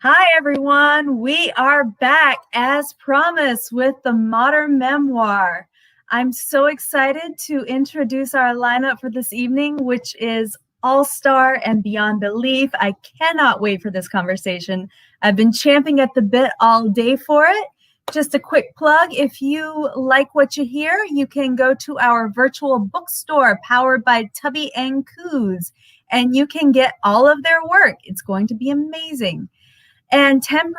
Hi, everyone. We are back as promised with the Modern Memoir. I'm so excited to introduce our lineup for this evening, which is all-star and beyond belief. I cannot wait for this conversation. I've been champing at the bit all day for it. Just a quick plug, if you like what you hear, you can go to our virtual bookstore powered by Tubby and Coos, and you can get all of their work. It's going to be amazing. And 10%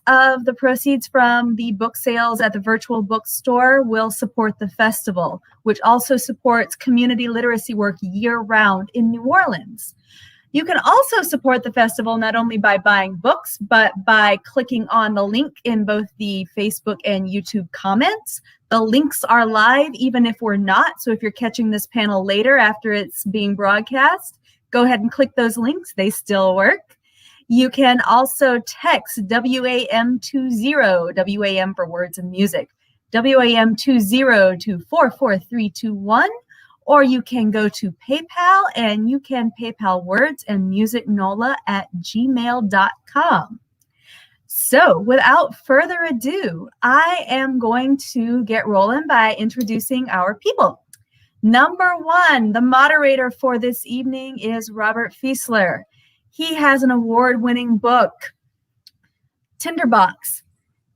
of the proceeds from the book sales at the virtual bookstore will support the festival, which also supports community literacy work year-round in New Orleans. You can also support the festival not only by buying books, but by clicking on the link in both the Facebook and YouTube comments. The links are live even if we're not. So if you're catching this panel later after it's being broadcast, go ahead and click those links. They still work. You can also text WAM20, WAM for words and music, WAM20 to 44321, or you can go to PayPal and you can PayPal words and music NOLA at gmail.com. So without further ado, I am going to get rolling by introducing our people. Number one, the moderator for this evening is Robert Fieseler. He has an award-winning book, Tinderbox,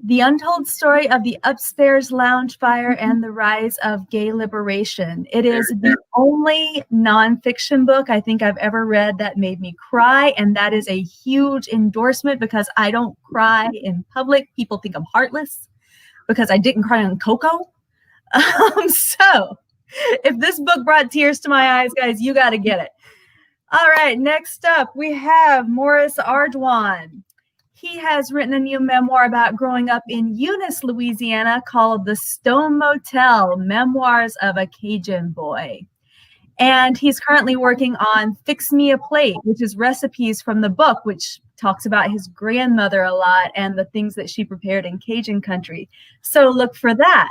The Untold Story of the Upstairs Lounge Fire and the Rise of Gay Liberation. It is the only nonfiction book I think I've ever read that made me cry, and that is a huge endorsement because I don't cry in public. People think I'm heartless because I didn't cry on Coco. So if this book brought tears to my eyes, guys, you got to get it. All right, next up, we have Maurice Ardwan. He has written a new memoir about growing up in Eunice, Louisiana called The Stone Motel, Memoirs of a Cajun Boy. And he's currently working on Fix Me a Plate, which is recipes from the book, which talks about his grandmother a lot and the things that she prepared in Cajun country. So look for that.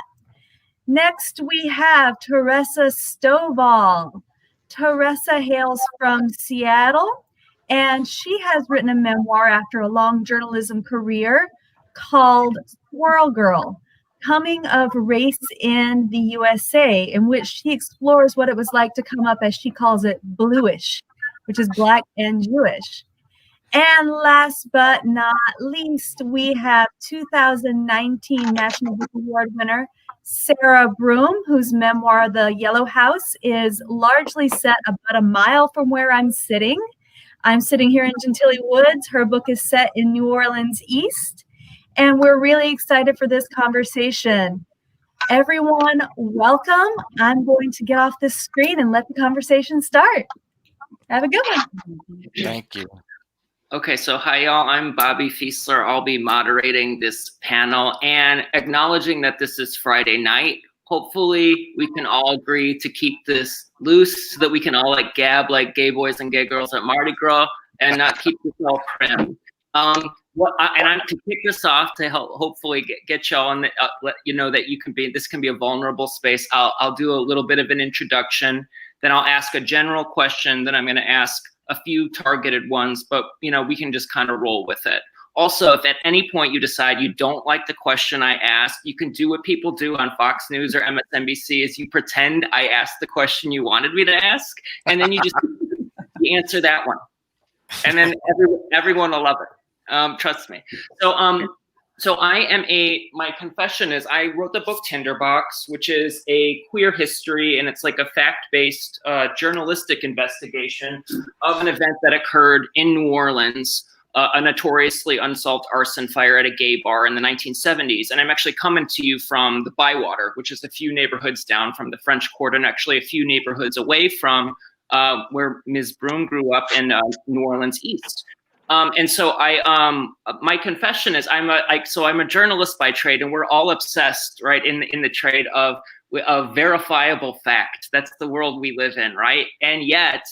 Next, we have TaRessa Stovall. TaRessa hails from Seattle, and she has written a memoir after a long journalism career called Squirrel Girl, Coming of Race in the USA, in which she explores what it was like to come up, as she calls it, bluish, which is Black and Jewish. And last but not least, we have 2019 National Book Award winner Sarah Broom, whose memoir, The Yellow House, is largely set about a mile from where I'm sitting. I'm sitting here in Gentilly Woods. Her book is set in New Orleans East, and we're really excited for this conversation. Everyone, welcome. I'm going to get off this screen and let the conversation start. Have a good one. Thank you. Okay, so hi y'all, I'm Bobby Fiesler. I'll be moderating this panel and acknowledging that this is Friday night. Hopefully we can all agree to keep this loose so that we can all gab like gay boys and gay girls at Mardi Gras and not keep this all prim. I'm to kick this off to help hopefully get y'all on let you know that this can be a vulnerable space. I'll do a little bit of an introduction, then I'll ask a general question, then I'm going to ask a few targeted ones, but we can just kind of roll with it. Also, if at any point you decide you don't like the question I asked, you can do what people do on Fox News or MSNBC is you pretend I asked the question you wanted me to ask, and then you just you answer that one. And then everyone will love it. Trust me. So my confession is I wrote the book Tinderbox, which is a queer history, and it's like a fact-based journalistic investigation of an event that occurred in New Orleans, a notoriously unsolved arson fire at a gay bar in the 1970s. And I'm actually coming to you from the Bywater, which is a few neighborhoods down from the French Quarter and actually a few neighborhoods away from where Ms. Broome grew up in New Orleans East. And so my confession is I'm a journalist by trade, and we're all obsessed, right, in the trade of verifiable fact. That's the world we live in, right? And yet,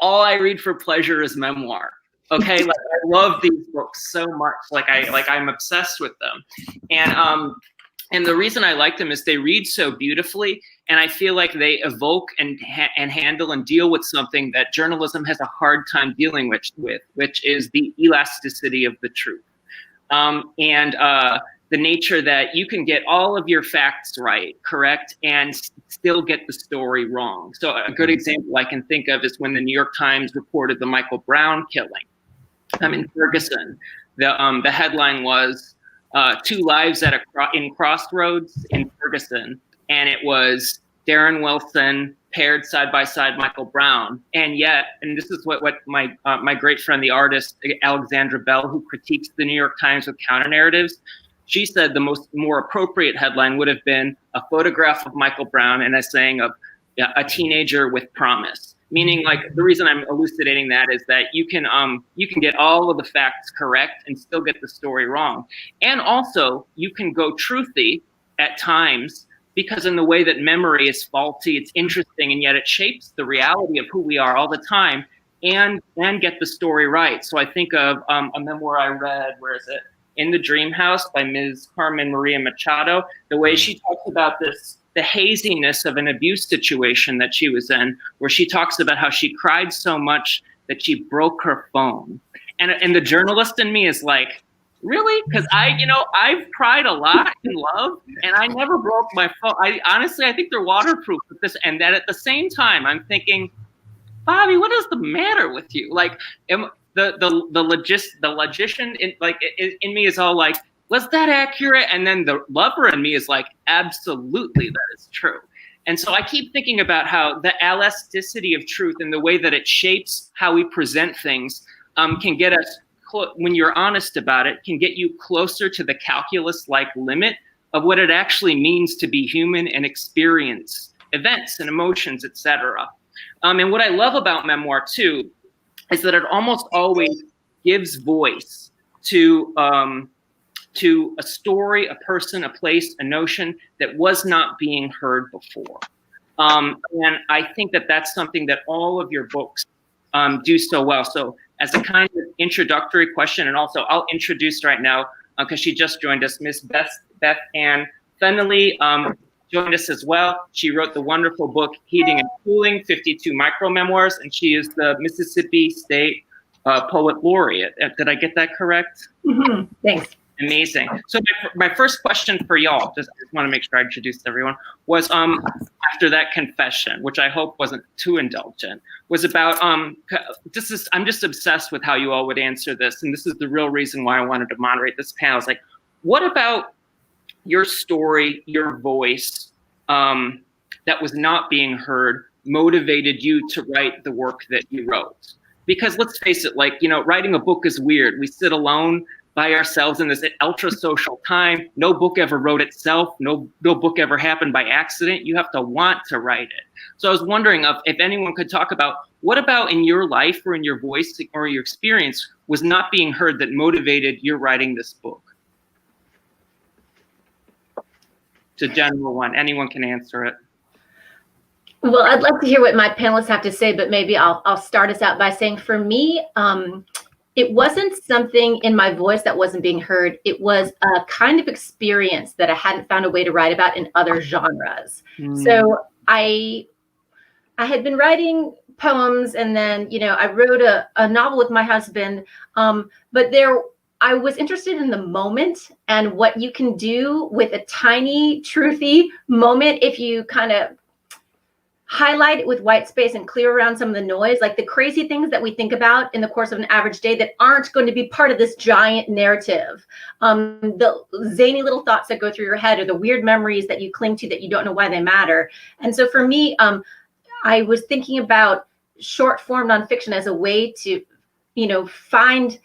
all I read for pleasure is memoir. Okay, like I love these books so much, I'm obsessed with them, and the reason I like them is they read so beautifully, And I feel like they evoke and handle and deal with something that journalism has a hard time dealing with, which is the elasticity of the truth. And the nature that you can get all of your facts right, correct, and still get the story wrong. So a good example I can think of is when the New York Times reported the Michael Brown killing in Ferguson. The headline was 2 lives in Crossroads in Ferguson, and it was Darren Wilson paired side by side Michael Brown. And yet, and this is what my great friend, the artist Alexandra Bell, who critiques the New York Times with counter narratives, she said the more appropriate headline would have been a photograph of Michael Brown and a saying of a teenager with promise. Meaning, like, the reason I'm elucidating that is that you can get all of the facts correct and still get the story wrong. And also, you can go truthy at times, because in the way that memory is faulty, it's interesting, and yet it shapes the reality of who we are all the time, and get the story right. So I think of a memoir I read, where is it? In the Dream House by Ms. Carmen Maria Machado, the way she talks about the haziness of an abuse situation that she was in, where she talks about how she cried so much that she broke her phone. And the journalist in me is like, really? Because I've cried a lot in love and I never broke my phone. I think they're waterproof with this. And that at the same time, I'm thinking, Bobby, what is the matter with you? Like, the logician in me is all like, was that accurate? And then the lover in me is like, absolutely, that is true. And so I keep thinking about how the elasticity of truth and the way that it shapes how we present things can get us, when you're honest about it, can get you closer to the calculus-like limit of what it actually means to be human and experience events and emotions, etc. And what I love about memoir too is that it almost always gives voice to a story, a person, a place, a notion that was not being heard before. And I think that that's something that all of your books do so well. So as a kind of introductory question, and also I'll introduce right now, because she just joined us, Miss Beth Ann Fennelly joined us as well. She wrote the wonderful book, Heating and Cooling, 52 Micro Memoirs, and she is the Mississippi State Poet Laureate. Did I get that correct? Mm-hmm. Thanks. Amazing. So my first question for y'all, just want to make sure I introduced everyone, was after that confession, which I hope wasn't too indulgent, was about, I'm just obsessed with how you all would answer this, and this is the real reason why I wanted to moderate this panel. It's like, what about your story, your voice, that was not being heard, motivated you to write the work that you wrote? Because let's face it, like, writing a book is weird. We sit alone by ourselves in this ultra social time. No book ever wrote itself. No book ever happened by accident. You have to want to write it. So I was wondering if anyone could talk about what about in your life or in your voice or your experience was not being heard that motivated your writing this book? It's a general one. Anyone can answer it. Well, I'd love to hear what my panelists have to say, but maybe I'll start us out by saying, for me, it wasn't something in my voice that wasn't being heard. It was a kind of experience that I hadn't found a way to write about in other genres. So I had been writing poems, and then, I wrote a novel with my husband, but I was interested in the moment and what you can do with a tiny, truthy moment if you kind of highlight it with white space and clear around some of the noise, like the crazy things that we think about in the course of an average day that aren't going to be part of this giant narrative. The zany little thoughts that go through your head, or the weird memories that you cling to that you don't know why they matter. And so for me, I was thinking about short form nonfiction as a way to, find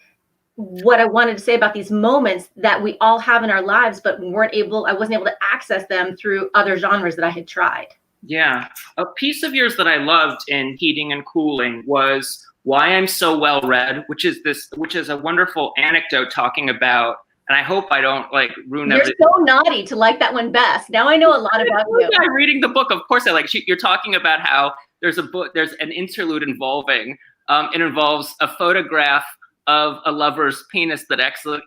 what I wanted to say about these moments that we all have in our lives, but I wasn't able to access them through other genres that I had tried. Yeah. A piece of yours that I loved in Heating and Cooling was Why I'm So Well Read, which is a wonderful anecdote talking about, and I hope I don't ruin everything. You're so naughty to like that one best. Now I know a lot about you. Yeah, reading the book, of course I like. You're talking about how there's an interlude involving, it involves a photograph of a lover's penis that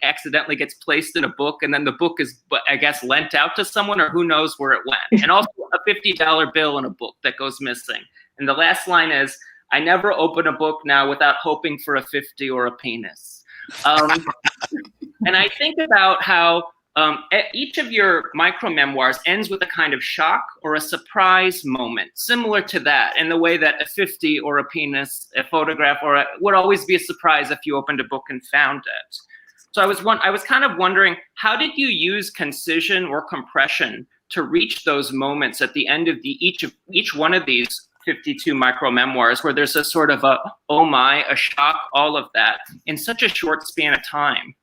accidentally gets placed in a book, and then the book is, I guess, lent out to someone, or who knows where it went. And also a $50 bill in a book that goes missing. And the last line is, I never open a book now without hoping for a 50 or a penis. And I think about how each of your micro memoirs ends with a kind of shock or a surprise moment, similar to that, in the way that a 50 or a penis, a photograph, would always be a surprise if you opened a book and found it. So I was kind of wondering, how did you use concision or compression to reach those moments at the end of each one of these 52 micro memoirs, where there's a sort of a, oh my, a shock, all of that in such a short span of time?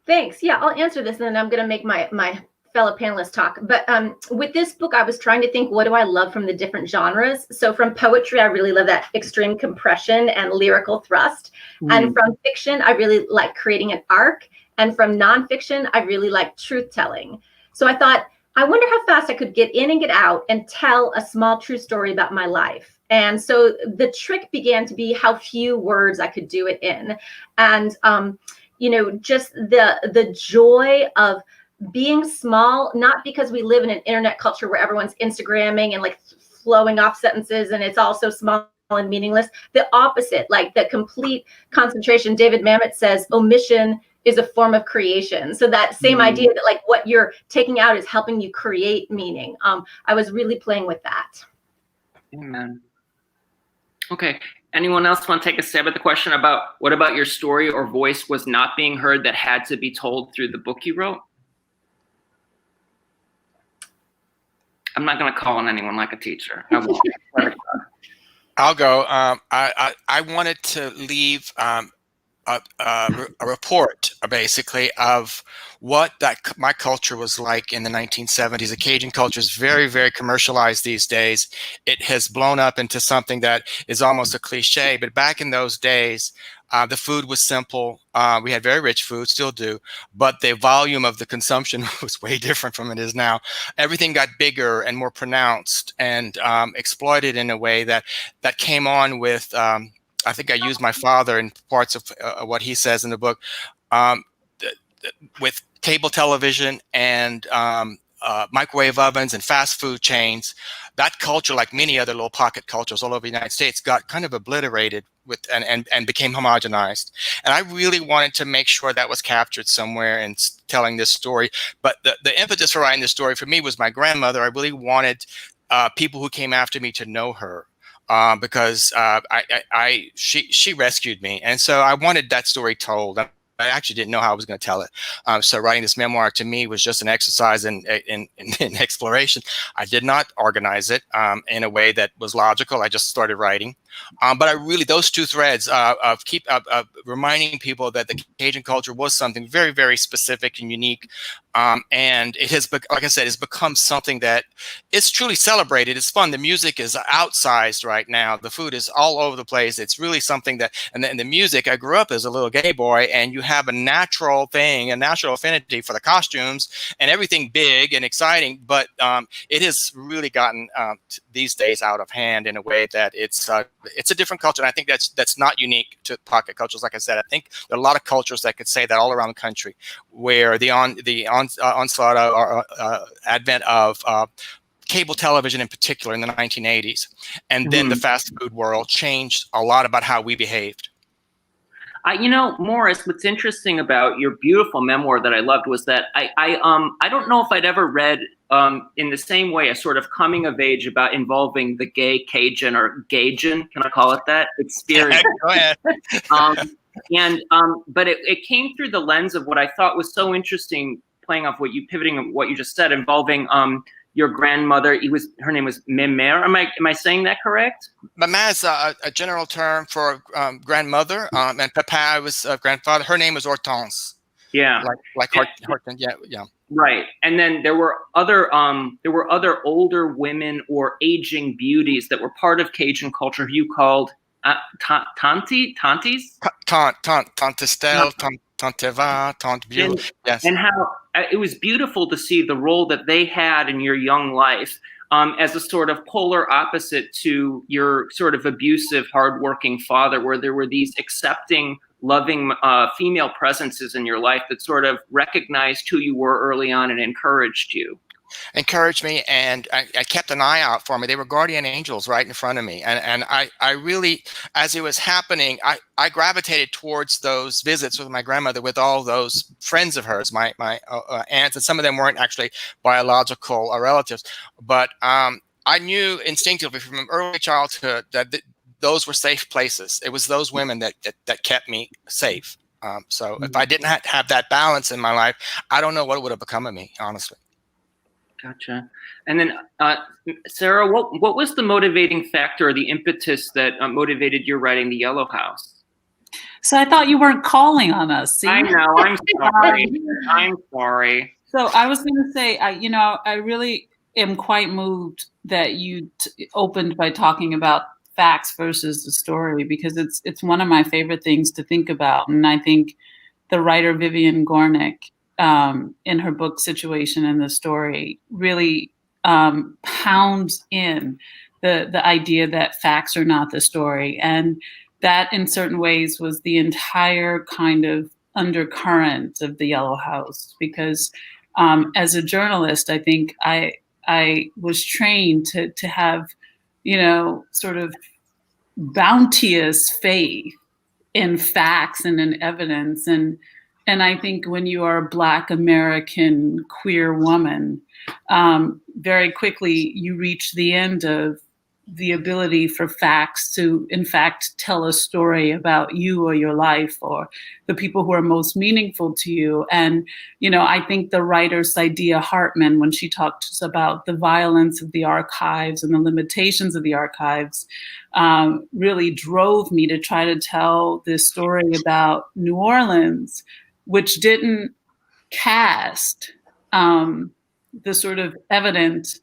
Thanks. Yeah, I'll answer this, and then I'm going to make my fellow panelists talk. But with this book, I was trying to think, what do I love from the different genres? So from poetry, I really love that extreme compression and lyrical thrust. And from fiction, I really like creating an arc. And from nonfiction, I really like truth telling. So I thought, I wonder how fast I could get in and get out and tell a small true story about my life. And so the trick began to be how few words I could do it in. And just the joy of being small, not because we live in an internet culture where everyone's Instagramming and like flowing off sentences and it's all so small and meaningless. The opposite, like the complete concentration. David Mamet says omission is a form of creation. So that same idea that like what you're taking out is helping you create meaning. I was really playing with that. Amen. Okay. Anyone else want to take a stab at the question about what about your story or voice was not being heard that had to be told through the book you wrote? I'm not going to call on anyone like a teacher. I won't. I'll go. I wanted to leave a report, basically, of what my culture was like in the 1970s. The Cajun culture is very, very commercialized these days. It has blown up into something that is almost a cliche. But back in those days, the food was simple. We had very rich food, still do, but the volume of the consumption was way different from it is now. Everything got bigger and more pronounced and exploited in a way that came on with, I think I used my father in parts of what he says in the book, with cable television and microwave ovens and fast food chains. That culture, like many other little pocket cultures all over the United States, got kind of obliterated with and became homogenized. And I really wanted to make sure that was captured somewhere in telling this story. But the impetus for writing this story for me was my grandmother. I really wanted people who came after me to know her. Because she rescued me, and so I wanted that story told. I actually didn't know how I was going to tell it. So writing this memoir to me was just an exercise in exploration. I did not organize it in a way that was logical. I just started writing. But I really, those two threads of reminding people that the Cajun culture was something very, very specific and unique. And it has, like I said, it's become something that is truly celebrated. It's fun. The music is outsized right now. The food is all over the place. It's really something that, and the music, I grew up as a little gay boy, and you have a natural thing, a natural affinity for the costumes and everything big and exciting. But it has really gotten these days out of hand in a way that it's a different culture. And I think that's not unique to pocket cultures. Like I said, I think there are a lot of cultures that could say that all around the country, where the onslaught or advent of cable television in particular in the 1980s, and then the fast food world changed a lot about how we behaved. Maurice, what's interesting about your beautiful memoir that I loved was that I don't know if I'd ever read in the same way a sort of coming of age about involving the gay Cajun or Gayjun, can I call it that, experience? Go ahead. But it came through the lens of what I thought was so interesting, playing off pivoting on what you just said, involving your grandmother. Her name was Mère. Am I saying that correct? Mama is a general term for grandmother, and Papa was grandfather. Her name was Hortense. Yeah, like Hortense. Yeah. Right, and then there were other older women or aging beauties that were part of Cajun culture who you called tanties? Tante Estelle, Tante Eva, Tante Beulah. Yes. And how it was beautiful to see the role that they had in your young life. as a sort of polar opposite to your sort of abusive, hardworking father, where there were these accepting, loving female presences in your life that sort of recognized who you were early on and encouraged you. Encouraged me, and I kept an eye out for me. They were guardian angels right in front of me. And I really, as it was happening, I gravitated towards those visits with my grandmother, with all those friends of hers, my aunts, and some of them weren't actually biological relatives. But I knew instinctively from early childhood that those were safe places. It was those women that kept me safe. So if I didn't have that balance in my life, I don't know what would have become of me, honestly. Gotcha. And then, Sarah, what was the motivating factor or the impetus that motivated your writing The Yellow House? So I thought you weren't calling on us. See? I know. I'm sorry. I'm sorry. So I was going to say, I really am quite moved that you opened by talking about facts versus the story, because it's one of my favorite things to think about. And I think the writer Vivian Gornick, in her book Situation and the Story, really pounds in the idea that facts are not the story. And that in certain ways was the entire kind of undercurrent of The Yellow House, because as a journalist, I think I was trained to have, sort of bounteous faith in facts and in evidence. And I think when you are a Black American queer woman, very quickly you reach the end of the ability for facts to, in fact, tell a story about you or your life or the people who are most meaningful to you. And, I think the writer Saidiya Hartman, when she talks about the violence of the archives and the limitations of the archives, really drove me to try to tell this story about New Orleans, which didn't cast the sort of evident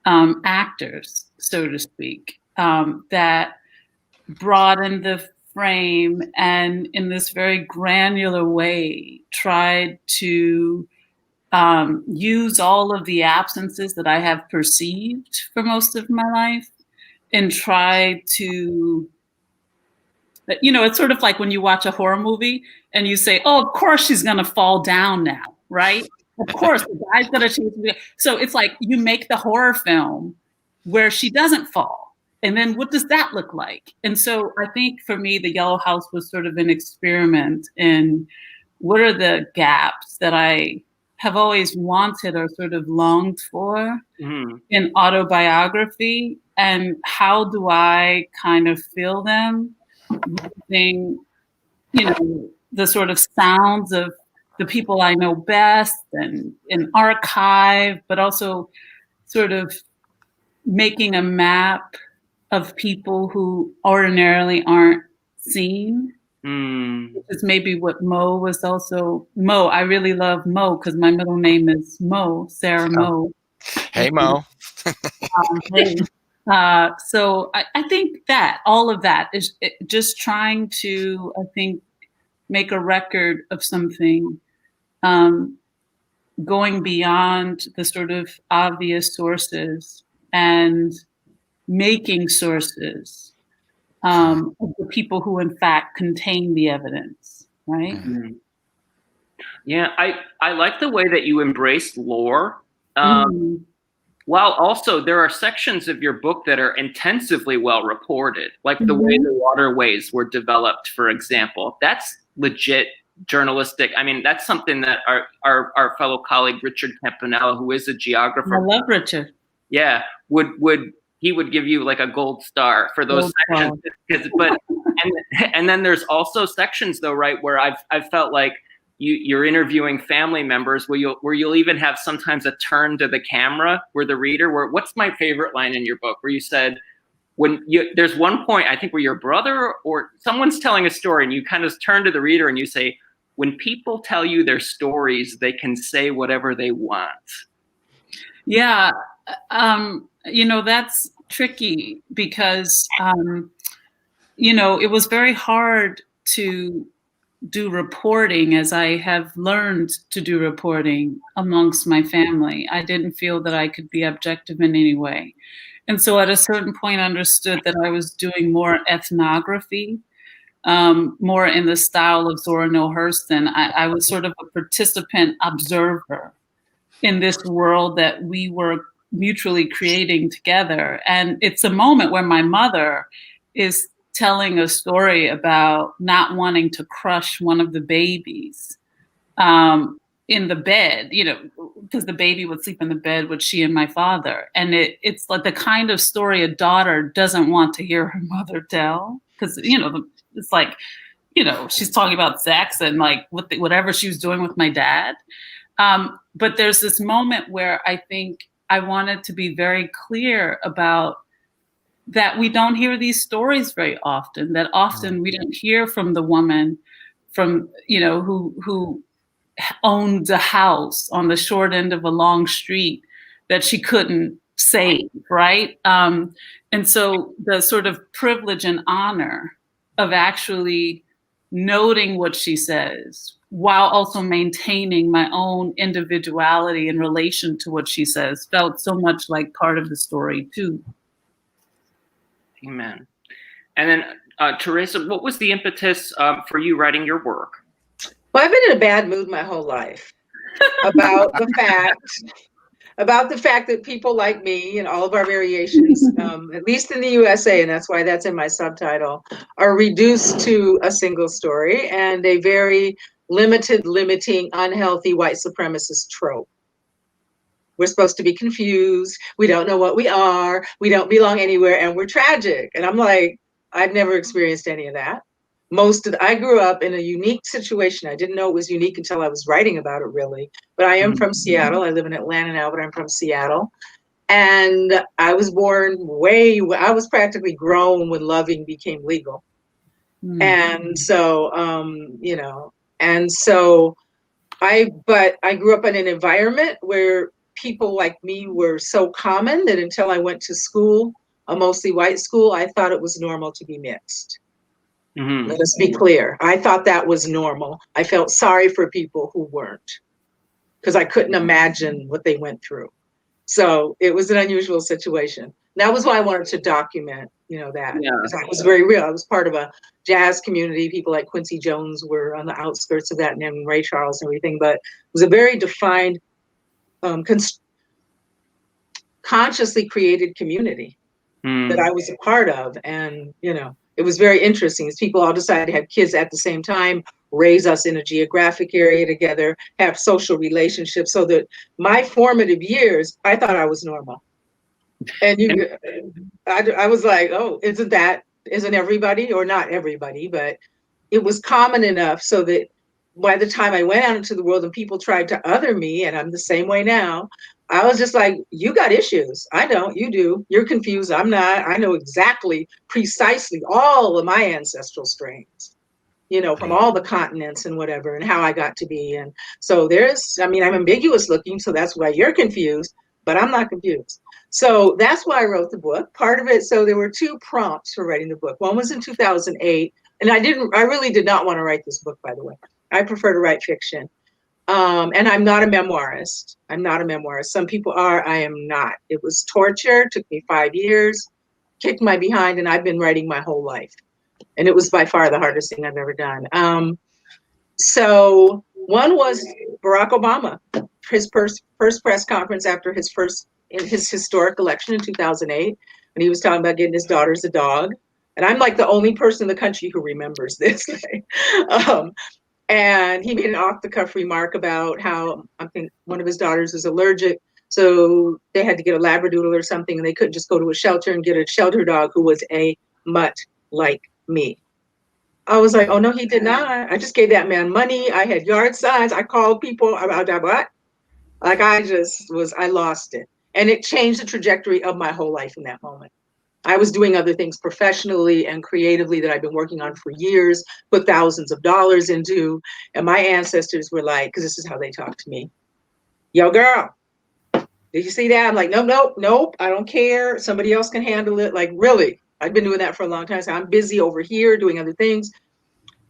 actors, so to speak, that broadened the frame and in this very granular way tried to use all of the absences that I have perceived for most of my life and try to, it's sort of like when you watch a horror movie and you say, oh, of course she's going to fall down now, right? Of course, the guy's going to change. So it's like you make the horror film where she doesn't fall. And then what does that look like? And so I think for me, The Yellow House was sort of an experiment in what are the gaps that I have always wanted or sort of longed for in autobiography, and how do I kind of fill them using, the sort of sounds of the people I know best and an archive, but also sort of making a map of people who ordinarily aren't seen. Which is maybe what Mo was also. Mo, I really love Mo because my middle name is Mo, Sarah Mo. Hey, Mo. Hey. So I think that all of that is just trying to, I think, make a record of something going beyond the sort of obvious sources and making sources of the people who in fact contain the evidence, right? Mm-hmm. Yeah, I like the way that you embrace lore. While also there are sections of your book that are intensively well reported, like the way the waterways were developed, for example. That's legit journalistic. I mean, that's something that our fellow colleague Richard Campanella, who is a geographer, I love Richard. Yeah, he would give you like a gold star for those sections. And then there's also sections though, right, where I've felt like you're interviewing family members where you'll even have sometimes a turn to the camera where the reader, what's my favorite line in your book where you said, there's one point I think where your brother or someone's telling a story and you kind of turn to the reader and you say, when people tell you their stories, they can say whatever they want. Yeah. That's tricky because, it was very hard to do reporting as I have learned to do reporting amongst my family. I didn't feel that I could be objective in any way. And so at a certain point, I understood that I was doing more ethnography, more in the style of Zora Neale Hurston. I was sort of a participant observer in this world that we were mutually creating together. And it's a moment where my mother is telling a story about not wanting to crush one of the babies in the bed, because the baby would sleep in the bed with she and my father. And it's like the kind of story a daughter doesn't want to hear her mother tell, because, it's like, she's talking about sex and like whatever she was doing with my dad. But there's this moment where I think I wanted to be very clear about that we don't hear these stories very often, that often we don't hear from the woman who owned a house on the short end of a long street that she couldn't save, right? And so the sort of privilege and honor of actually noting what she says while also maintaining my own individuality in relation to what she says felt so much like part of the story too. Amen. And then Teresa, what was the impetus for you writing your work? Well, I've been in a bad mood my whole life about the fact that people like me and all of our variations, at least in the USA, and that's why that's in my subtitle, are reduced to a single story and a very limiting, unhealthy white supremacist trope. We're supposed to be confused. We don't know what we are. We don't belong anywhere, and we're tragic. And I'm like, I've never experienced any of that. I grew up in a unique situation. I didn't know it was unique until I was writing about it, really. But I am from Seattle. I live in Atlanta now, but I'm from Seattle. And I was born I was practically grown when loving became legal. And so, but I grew up in an environment where people like me were so common that until I went to school, a mostly white school, I thought it was normal to be mixed. Let us be clear. I thought that was normal. I felt sorry for people who weren't, because I couldn't imagine what they went through. So it was an unusual situation. That was why I wanted to document, that. Yeah. That was very real. I was part of a jazz community. People like Quincy Jones were on the outskirts of that, and then Ray Charles and everything. But it was a very defined, consciously created community that I was a part of. And, it was very interesting. As people all decided to have kids at the same time, raise us in a geographic area together, have social relationships, so that my formative years, I thought I was normal. And I was like, oh, isn't everybody, or not everybody, but it was common enough so that by the time I went out into the world and people tried to other me, and I'm the same way now, I was just like, you got issues. I don't, you do. You're confused. I'm not. I know precisely all of my ancestral strains, from all the continents and whatever, and how I got to be. And so I'm ambiguous looking, so that's why you're confused, but I'm not confused. So that's why I wrote the book. Part of it, so there were two prompts for writing the book. One was in 2008, and I really did not want to write this book, by the way. I prefer to write fiction. And I'm not a memoirist. Some people are, I am not. It was torture, took me 5 years, kicked my behind, and I've been writing my whole life. And it was by far the hardest thing I've ever done. So one was Barack Obama, his first press conference after his historic election in 2008, when he was talking about getting his daughters a dog. And I'm like the only person in the country who remembers this. And he made an off-the-cuff remark about how I think one of his daughters was allergic, so they had to get a Labradoodle or something, and they couldn't just go to a shelter and get a shelter dog who was a mutt like me. I was like, oh, no, he did not. I just gave that man money. I had yard signs. I called people about that. What? Like, I lost it. And it changed the trajectory of my whole life in that moment. I was doing other things professionally and creatively that I've been working on for years, put thousands of dollars into. And my ancestors were like, because this is how they talk to me. Yo, girl, did you see that? I'm like, nope, I don't care. Somebody else can handle it. Like, really, I've been doing that for a long time. So I'm busy over here doing other things.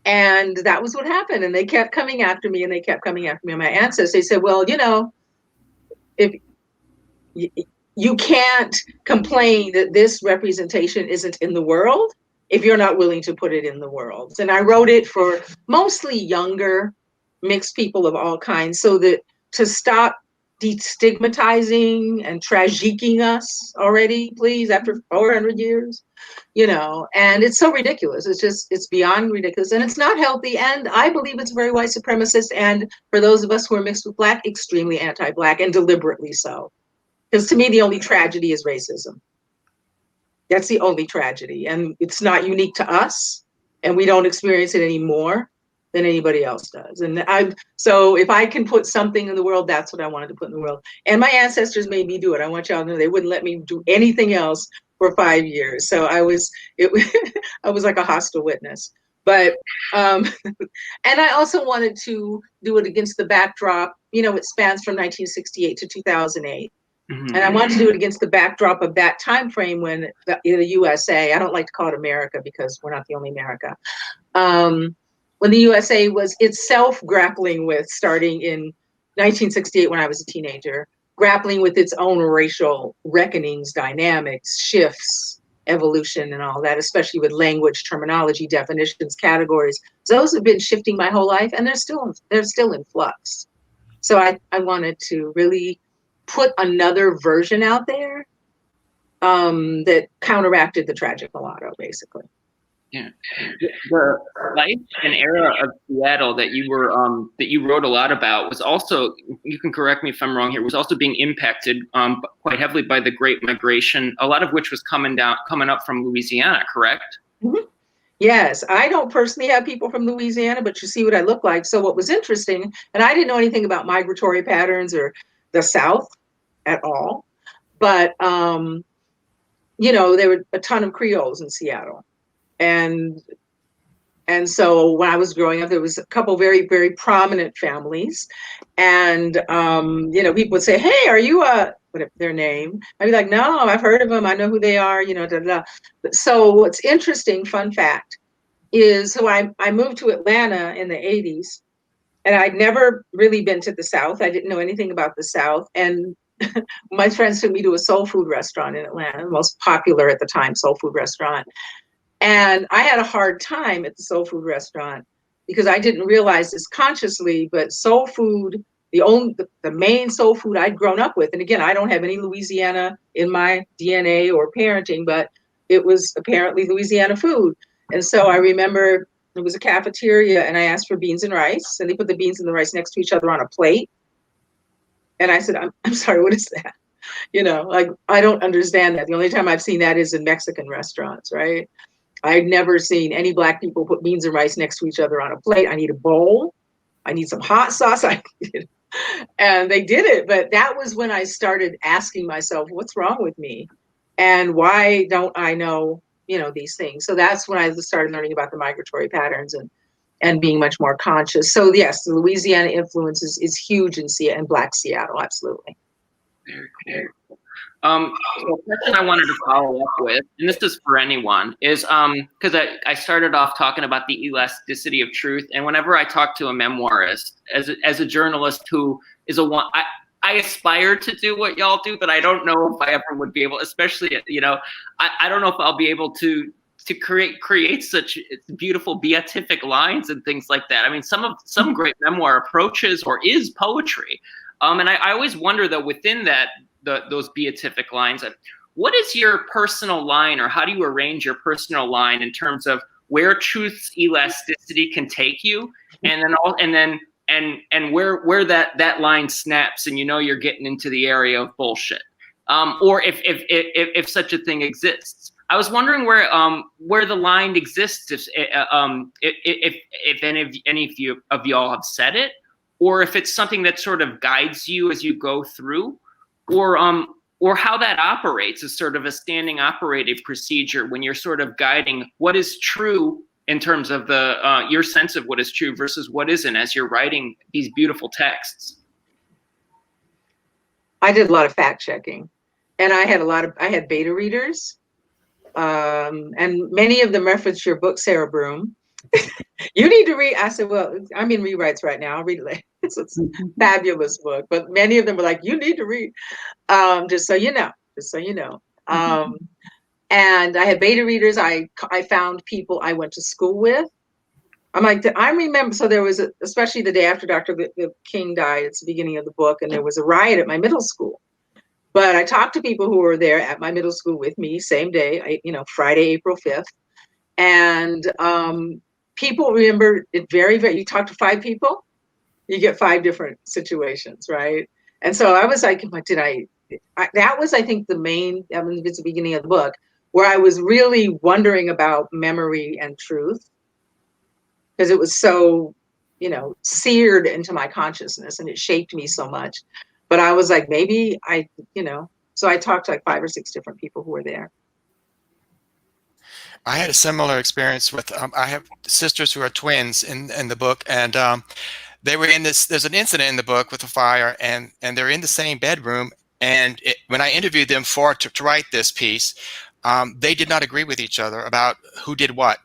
And that was what happened. And they kept coming after me, and they kept coming after me. And my ancestors, they said, well, you know, if you can't complain that this representation isn't in the world if you're not willing to put it in the world. And I wrote it for mostly younger mixed people of all kinds, so that to stop destigmatizing and tragiquing us already, please, after 400 years, you know. And it's so ridiculous. It's beyond ridiculous, and it's not healthy. And I believe it's very white supremacist. And for those of us who are mixed with Black, extremely anti-Black, and deliberately so. Because to me, the only tragedy is racism. That's the only tragedy. And it's not unique to us. And we don't experience it any more than anybody else does. And so if I can put something in the world, that's what I wanted to put in the world. And my ancestors made me do it. I want y'all to know they wouldn't let me do anything else for 5 years. So I was like a hostile witness. But, and I also wanted to do it against the backdrop, you know, it spans from 1968 to 2008. And I wanted to do it against the backdrop of that time frame when the USA, I don't like to call it America because we're not the only America, when the USA was itself grappling with, starting in 1968 when I was a teenager, grappling with its own racial reckonings, dynamics, shifts, evolution, and all that, especially with language, terminology, definitions, categories. Those have been shifting my whole life, and they're still in flux. So I wanted to really put another version out there that counteracted the tragic mulatto, basically. Yeah, the life and era of Seattle that you wrote a lot about was also, you can correct me if I'm wrong here, was also being impacted quite heavily by the Great Migration, a lot of which was coming up from Louisiana, correct? Mm-hmm. Yes, I don't personally have people from Louisiana, but you see what I look like. So what was interesting, and I didn't know anything about migratory patterns or the South at all, but you know, there were a ton of Creoles in Seattle. And so when I was growing up, there was a couple very, very prominent families. And, you know, people would say, hey, are you whatever their name? I'd be like, no, I've heard of them. I know who they are, you know, da, da, da. So what's interesting, fun fact, is so I moved to Atlanta in the 80s, and I'd never really been to the South. I didn't know anything about the South. And my friends took me to a soul food restaurant in Atlanta, the most popular at the time soul food restaurant. And I had a hard time at the soul food restaurant because I didn't realize this consciously, but soul food, the main soul food I'd grown up with, and again, I don't have any Louisiana in my DNA or parenting, but it was apparently Louisiana food. And so I remember it was a cafeteria, and I asked for beans and rice, and they put the beans and the rice next to each other on a plate. And I said, I'm sorry, what is that? You know, like, I don't understand that. The only time I've seen that is in Mexican restaurants, right? I've never seen any Black people put beans and rice next to each other on a plate. I need a bowl. I need some hot sauce. And they did it. But that was when I started asking myself, what's wrong with me? And why don't I know, you know, these things? So that's when I started learning about the migratory patterns and being much more conscious. So yes, the Louisiana influence is huge in Black Seattle, absolutely. Very cool. The question I wanted to follow up with, and this is for anyone, is because I started off talking about the elasticity of truth, and whenever I talk to a memoirist, as a journalist who is I aspire to do what y'all do, but I don't know if I ever would be able, especially, you know, I don't know if I'll be able to create such beautiful beatific lines and things like that. I mean, some great memoir approaches or is poetry. And I always wonder, though, within that, those beatific lines, what is your personal line, or how do you arrange your personal line in terms of where truth's elasticity can take you, and where that line snaps and you know you're getting into the area of bullshit, or if such a thing exists. I was wondering where the line exists, if any of y'all have said it, or if it's something that sort of guides you as you go through, or how that operates as sort of a standing operative procedure when you're sort of guiding what is true in terms of your sense of what is true versus what isn't as you're writing these beautiful texts. I did a lot of fact checking, and I had beta readers, and many of them reference your book, Sarah Broom. You need to read. I said, well, I'm in rewrites right now. I'll read it later. It's a fabulous book, but many of them were like, you need to read. Just so you know, and I had beta readers. I found people I went to school with. I'm like, I remember, so there was, especially the day after Dr. King died, it's the beginning of the book, and there was a riot at my middle school. But I talked to people who were there at my middle school with me, same day, Friday, April 5th. And people remember it very, very, you talk to 5 people, you get 5 different situations, right? And so I was like, that was, I think, it's the beginning of the book, where I was really wondering about memory and truth, because it was so, seared into my consciousness and it shaped me so much. But I was like, maybe so I talked to like 5 or 6 different people who were there. I had a similar experience with, I have sisters who are twins in the book, and they were in this, there's an incident in the book with a fire, and they're in the same bedroom. And when I interviewed them to write this piece, they did not agree with each other about who did what.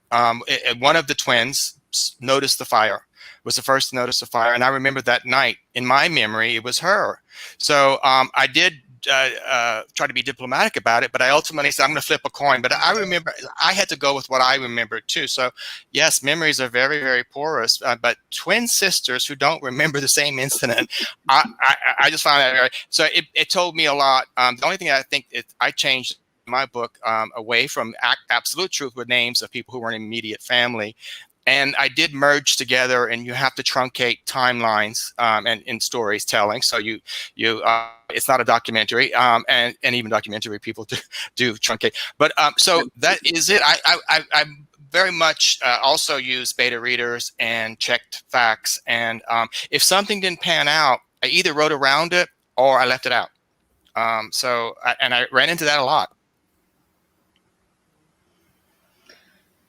One of the twins noticed the fire, was the first to notice the fire. And I remember that night, in my memory, it was her. So I did try to be diplomatic about it, but I ultimately said, I'm going to flip a coin. But I remember I had to go with what I remembered too. So yes, memories are very, very porous, but twin sisters who don't remember the same incident, I just found that very, so it told me a lot. The only thing I think I changed in my book away from absolute truth with names of people who were in immediate family. And I did merge together, and you have to truncate timelines and in stories telling. So you it's not a documentary, and even documentary people do truncate. But so that is it. I very much also use beta readers and checked facts. And if something didn't pan out, I either wrote around it or I left it out. And I ran into that a lot.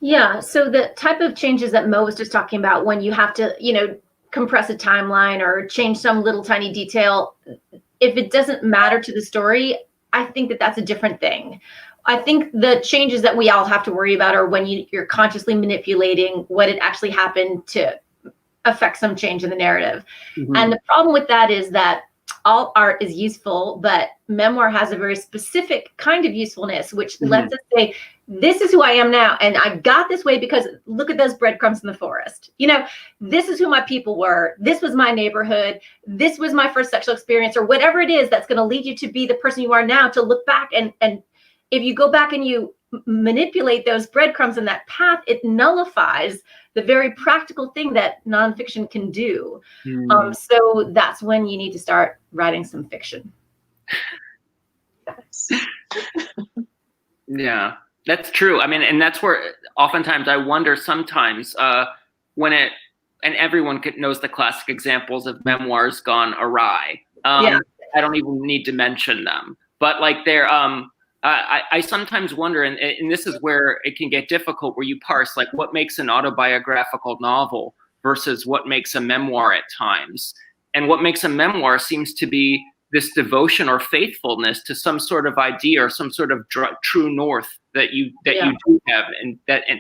Yeah, so the type of changes that Mo was just talking about, when you have to, compress a timeline or change some little tiny detail, if it doesn't matter to the story, I think that that's a different thing. I think the changes that we all have to worry about are when you're consciously manipulating what had actually happened to affect some change in the narrative. Mm-hmm. And the problem with that is that all art is useful, but memoir has a very specific kind of usefulness, which mm-hmm. lets us say, this is who I am now. And I got this way because look at those breadcrumbs in the forest. This is who my people were. This was my neighborhood. This was my first sexual experience, or whatever it is that's going to lead you to be the person you are now, to look back. And if you go back and you manipulate those breadcrumbs in that path, it nullifies the very practical thing that nonfiction can do. Mm. So that's when you need to start writing some fiction. Yeah, that's true. I mean, and that's where oftentimes I wonder sometimes when and everyone knows the classic examples of memoirs gone awry. I don't even need to mention them, but like they're, I sometimes wonder, and this is where it can get difficult, where you parse like what makes an autobiographical novel versus what makes a memoir at times. And what makes a memoir seems to be this devotion or faithfulness to some sort of idea or some sort of true north that you do have,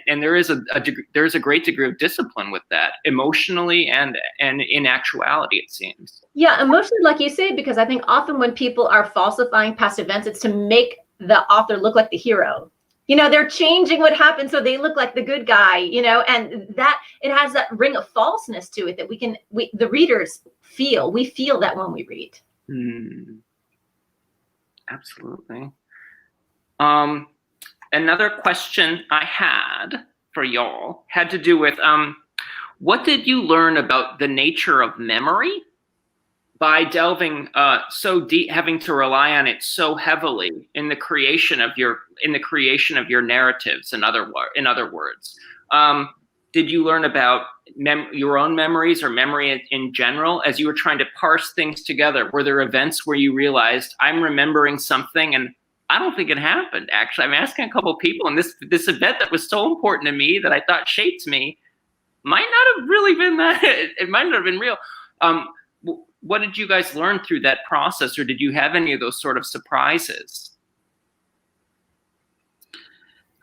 and there is a great degree of discipline with that, emotionally and in actuality, it seems. Yeah, emotionally, like you say, because I think often when people are falsifying past events, it's to make the author look like the hero. They're changing what happened so they look like the good guy, and that it has that ring of falseness to it that the readers feel. We feel that when we read. Absolutely. Another question I had for y'all had to do with what did you learn about the nature of memory by delving so deep, having to rely on it so heavily in the creation of your narratives? In other words, did you learn about your own memories or memory in general as you were trying to parse things together? Were there events where you realized, I'm remembering something and I don't think it happened, actually? I'm asking a couple of people, and this event that was so important to me that I thought shaped me might not have really been that. It might not have been real. What did you guys learn through that process, or did you have any of those sort of surprises?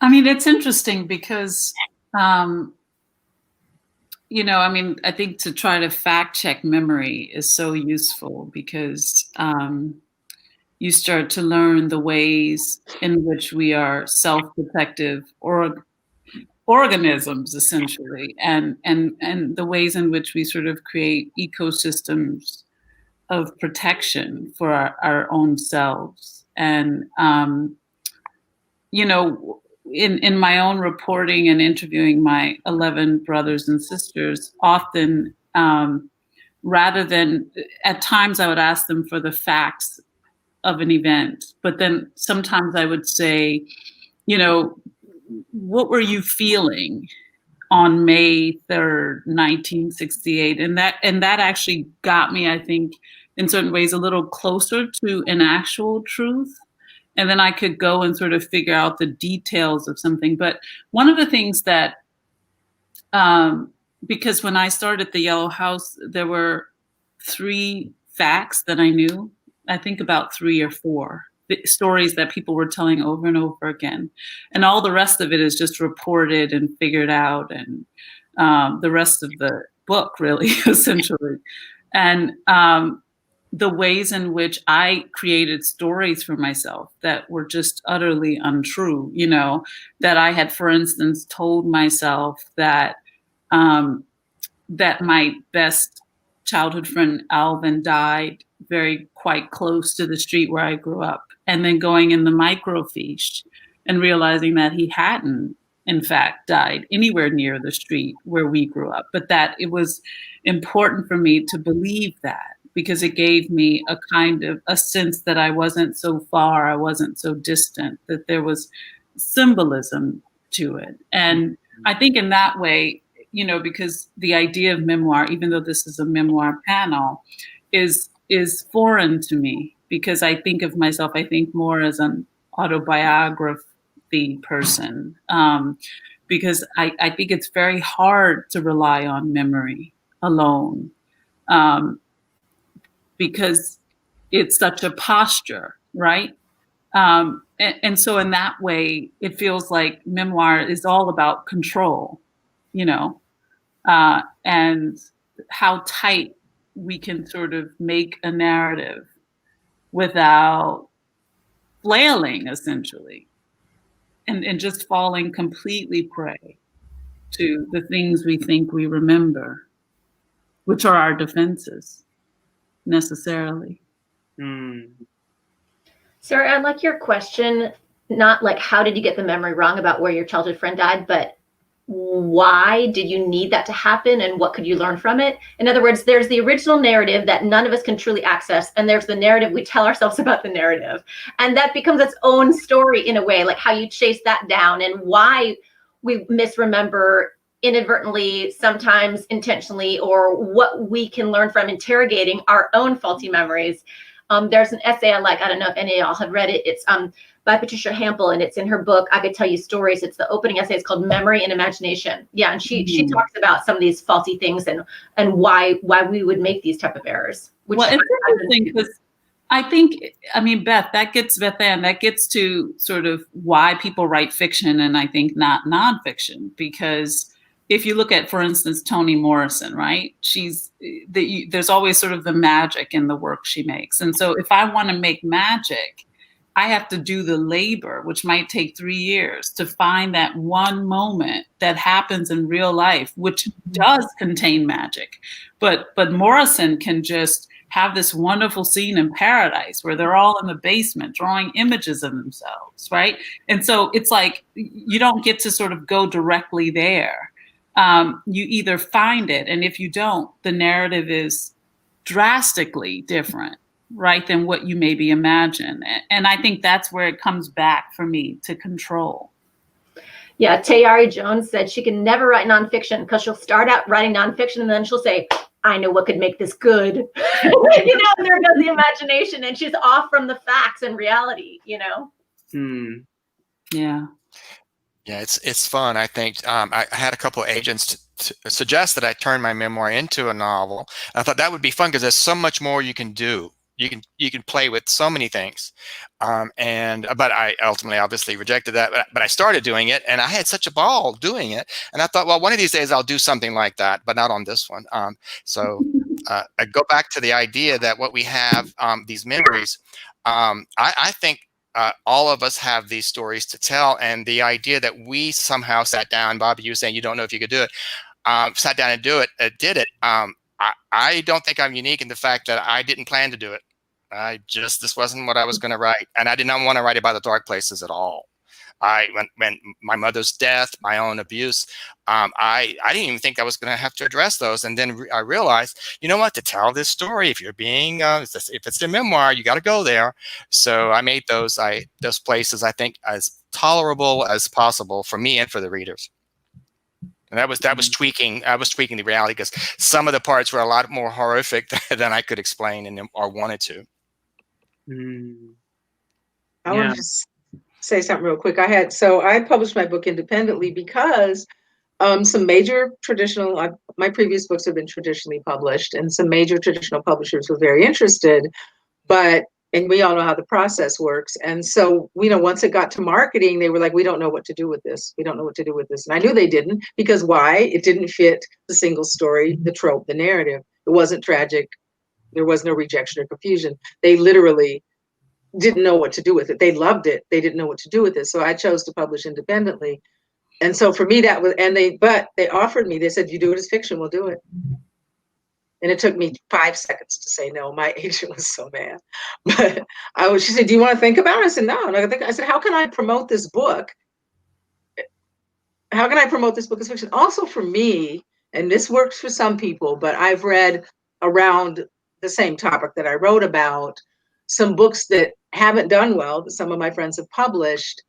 I mean, it's interesting because I mean, I think to try to fact check memory is so useful because you start to learn the ways in which we are self-protective organisms, essentially, and the ways in which we sort of create ecosystems of protection for our own selves. And in my own reporting and interviewing my 11 brothers and sisters, often rather than, at times I would ask them for the facts of an event, but then sometimes I would say, what were you feeling on May 3rd, 1968? And that actually got me, I think, in certain ways, a little closer to an actual truth. And then I could go and sort of figure out the details of something. But one of the things that, because when I started the Yellow House, there were 3 facts that I knew. I think about 3 or 4 stories that people were telling over and over again. And all the rest of it is just reported and figured out. And the rest of the book, really, essentially. And the ways in which I created stories for myself that were just utterly untrue, that I had, for instance, told myself that that my best childhood friend Alvin died quite close to the street where I grew up, and then going in the microfiche and realizing that he hadn't, in fact, died anywhere near the street where we grew up, but that it was important for me to believe that, because it gave me a kind of a sense that I wasn't so far, I wasn't so distant, that there was symbolism to it. And I think in that way, because the idea of memoir, even though this is a memoir panel, is foreign to me, because I think of myself, I think more as an autobiography person, because I think it's very hard to rely on memory alone, because it's such a posture, right? And so in that way, it feels like memoir is all about control, and how tight we can sort of make a narrative without flailing, essentially, and just falling completely prey to the things we think we remember, which are our defenses, necessarily. Sarah, I like your question, not like how did you get the memory wrong about where your childhood friend died, but why did you need that to happen and what could you learn from it? In other words, there's the original narrative that none of us can truly access, and there's the narrative we tell ourselves about the narrative. And that becomes its own story in a way, like how you chase that down and why we misremember inadvertently, sometimes intentionally, or what we can learn from interrogating our own faulty memories. There's an essay I like, I don't know if any of y'all have read it. It's by Patricia Hampel, and it's in her book, I Could Tell You Stories. It's the opening essay. It's called Memory and Imagination. Yeah, and she talks about some of these faulty things and why we would make these type of errors. Which well, it's interesting because I think, Beth Ann, that gets to sort of why people write fiction and I think not nonfiction, because if you look at, for instance, Toni Morrison, right? There's always sort of the magic in the work she makes. And so if I want to make magic, I have to do the labor, which might take 3 years, to find that one moment that happens in real life, which does contain magic. But Morrison can just have this wonderful scene in paradise where they're all in the basement drawing images of themselves, right? And so it's like you don't get to sort of go directly there. You either find it, and if you don't, the narrative is drastically different, right, than what you maybe imagine. And I think that's where it comes back for me to control. Yeah, Tayari Jones said she can never write nonfiction because she'll start out writing nonfiction and then she'll say, I know what could make this good. There goes the imagination, and she's off from the facts and reality, Yeah. Yeah, it's fun. I think I had a couple of agents to suggest that I turn my memoir into a novel. I thought that would be fun because there's so much more you can do you can play with so many things. But I ultimately obviously rejected that, but I started doing it, and I had such a ball doing it. And I thought, well, one of these days I'll do something like that, but not on this one. So I go back to the idea that what we have, these memories, I think all of us have these stories to tell, and the idea that we somehow sat down, Bobby, you were saying you don't know if you could do it, sat down and did it. I don't think I'm unique in the fact that I didn't plan to do it. This wasn't what I was going to write. And I did not want to write about the dark places at all. When my mother's death, my own abuse, I didn't even think I was going to have to address those. And then I realized, you know what, to tell this story, if you're being, if it's a memoir, you got to go there. So I made those places, I think, as tolerable as possible for me and for the readers. And that was tweaking. I was tweaking the reality, because some of the parts were a lot more horrific than I could explain or wanted to. I want to just say something real quick. I published my book independently because some major my previous books have been traditionally published, and some major traditional publishers were very interested, and we all know how the process works. And so, once it got to marketing, they were like, we don't know what to do with this. We don't know what to do with this. And I knew they didn't, because why? It didn't fit the single story, the trope, the narrative. It wasn't tragic. There was no rejection or confusion. They literally didn't know what to do with it. They loved it. They didn't know what to do with it. So I chose to publish independently. And so for me, that was, but they offered me, they said, you do it as fiction, we'll do it. And it took me 5 seconds to say no. My agent was so mad. But she said, do you want to think about it? I said, no. And I said, how can I promote this book? How can I promote this book as fiction? Also for me, and this works for some people, but I've read around the same topic that I wrote about, some books that haven't done well, that some of my friends have published.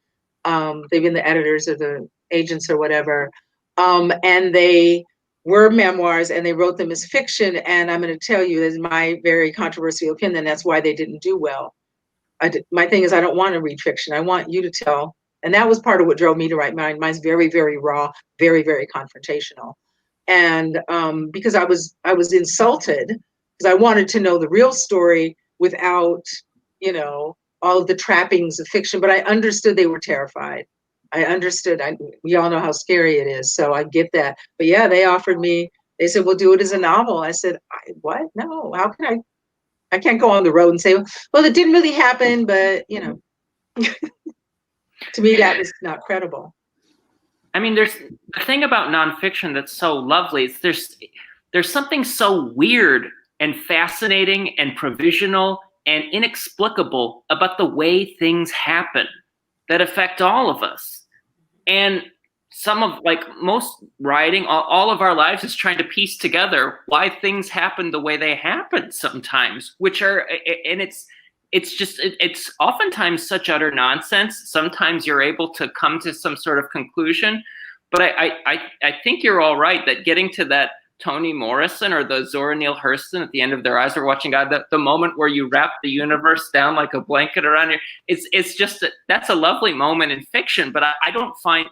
They've been the editors or the agents or whatever. And they were memoirs, and they wrote them as fiction. And I'm going to tell you, this is my very controversial opinion, that's why they didn't do well. My thing is, I don't want to read fiction. I want you to tell. And that was part of what drove me to write mine. Mine's very, very raw, very, very confrontational. And because I was insulted, because I wanted to know the real story without, all of the trappings of fiction. But I understood they were terrified. I understood. We all know how scary it is. So I get that. But yeah, they offered me, they said, we'll do it as a novel. I said, what? No, how can I can't go on the road and say, well, it didn't really happen, but to me, that was not credible. I mean, there's the thing about nonfiction that's so lovely. There's something so weird and fascinating and provisional and inexplicable about the way things happen that affect all of us. And most writing, all of our lives is trying to piece together why things happen the way they happen sometimes, and it's oftentimes such utter nonsense. Sometimes you're able to come to some sort of conclusion, but I think you're all right that getting to that Toni Morrison or the Zora Neale Hurston at the end of Their Eyes Are Watching God, the moment where you wrap the universe down like a blanket around you, it's just that's a lovely moment in fiction. But I don't find,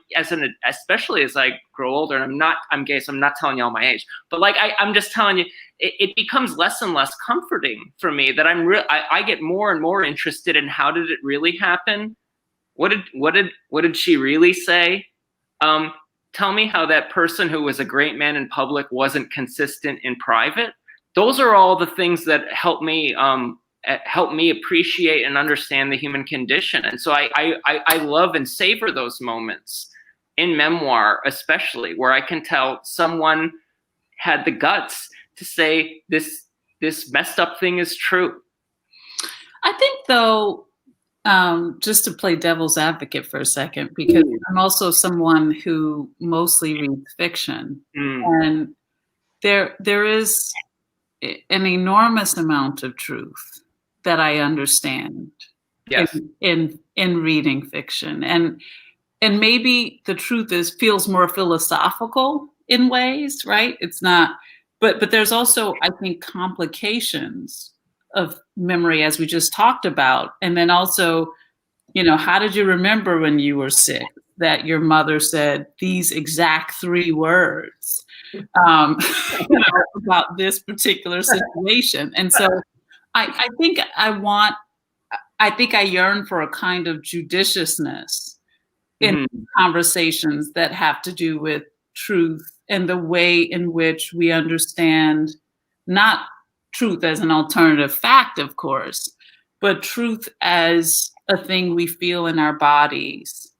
especially as I grow older, and I'm gay, so I'm not telling you all my age, but I'm just telling you, it becomes less and less comforting for me that I get more and more interested in how did it really happen? What did she really say? Tell me how that person who was a great man in public wasn't consistent in private. Those are all the things that help me appreciate and understand the human condition. And so I love and savor those moments in memoir, especially where I can tell someone had the guts to say this messed up thing is true. I think though, just to play devil's advocate for a second, because I'm also someone who mostly reads fiction, and there is an enormous amount of truth that I understand in reading fiction, and maybe the truth feels more philosophical in ways, right? It's not, but there's also, I think, complications of memory, as we just talked about. And then also, how did you remember when you were sick that your mother said these exact 3 words about this particular situation? And so I think I yearn for a kind of judiciousness in conversations that have to do with truth and the way in which we understand not truth as an alternative fact, of course, but truth as a thing we feel in our bodies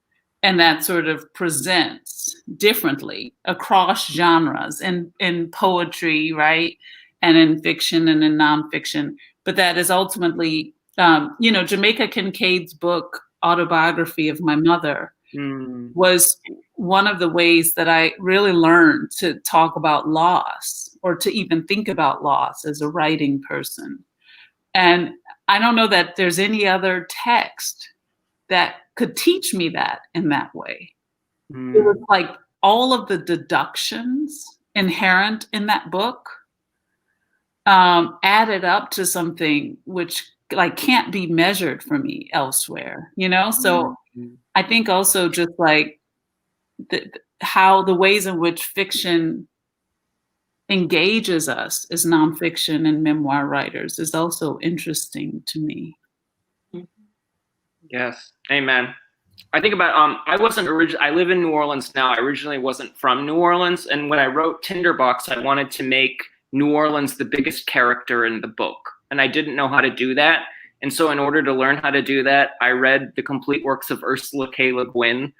and that sort of presents differently across genres in poetry, right? And in fiction and in nonfiction. But that is ultimately, Jamaica Kincaid's book, Autobiography of My Mother, was one of the ways that I really learned to talk about loss or to even think about loss as a writing person. And I don't know that there's any other text that could teach me that in that way. It was like all of the deductions inherent in that book added up to something which like can't be measured for me elsewhere, So I think also just like how the ways in which fiction engages us as nonfiction and memoir writers is also interesting to me. Yes, amen. I think about I live in New Orleans now. I originally wasn't from New Orleans, and when I wrote Tinderbox, I wanted to make New Orleans the biggest character in the book, and I didn't know how to do that. And so in order to learn how to do that, I read the complete works of Ursula K. Le Guin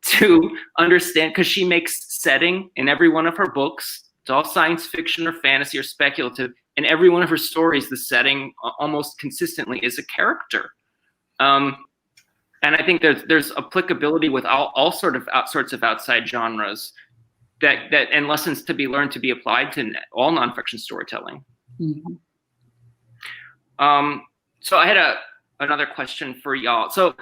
to understand, because she makes setting in every one of her books. It's all science fiction or fantasy or speculative. In every one of her stories, the setting almost consistently is a character. And I think there's applicability with all sorts of outside genres that and lessons to be learned to be applied to all nonfiction storytelling. So I had another question for y'all. So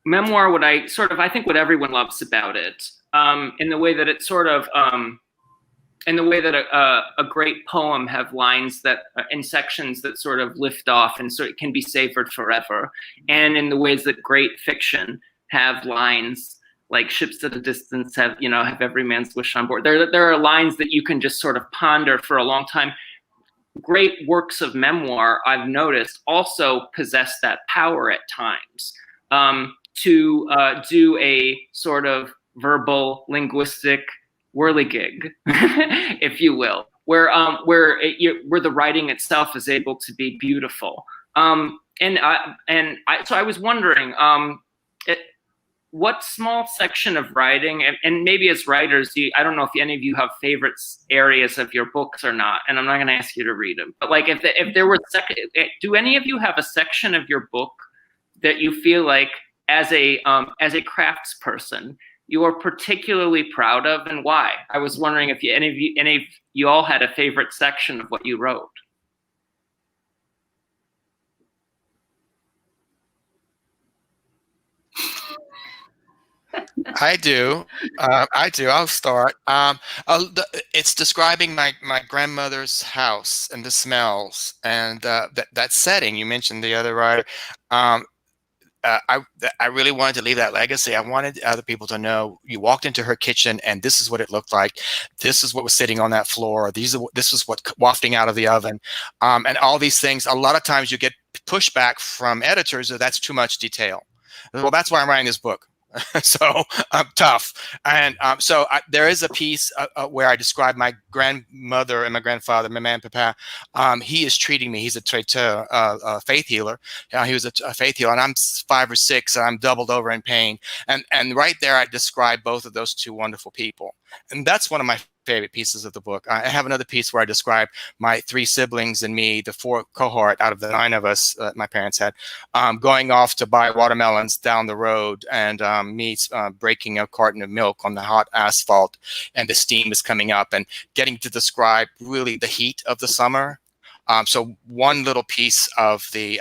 memoir, I think what everyone loves about it, in the way that it's sort of in the way that a great poem have lines that in sections that sort of lift off and so it can be savored forever, and in the ways that great fiction have lines like ships at a distance have every man's wish on board. There are lines that you can just sort of ponder for a long time. Great works of memoir, I've noticed, also possess that power at times to do a sort of verbal linguistic whirligig, if you will, where the writing itself is able to be beautiful. So I was wondering, what small section of writing, and maybe as writers, I don't know if any of you have favorite areas of your books or not, and I'm not going to ask you to read them, but like if there were do any of you have a section of your book that you feel like as a craftsperson you are particularly proud of, and why? I was wondering if any of you all had a favorite section of what you wrote. I do. I'll start. It's describing my grandmother's house and the smells and that setting you mentioned the other writer. I really wanted to leave that legacy. I wanted other people to know you walked into her kitchen and this is what it looked like. This is what was sitting on that floor. This is what wafting out of the oven, and all these things. A lot of times you get pushback from editors that that's too much detail. Well, that's why I'm writing this book. So I'm tough. And there is a piece where I describe my grandmother and my grandfather, my man, papa. He is treating me. He's a traiteur, faith healer. He was a faith healer, and I'm 5 or 6, and I'm doubled over in pain. And right there, I describe both of those two wonderful people. And that's one of my favorite pieces of the book. I have another piece where I describe my 3 siblings and me, the 4 cohort out of the 9 of us my parents had, going off to buy watermelons down the road, and me breaking a carton of milk on the hot asphalt, and the steam is coming up, and getting to describe really the heat of the summer. So one little piece of the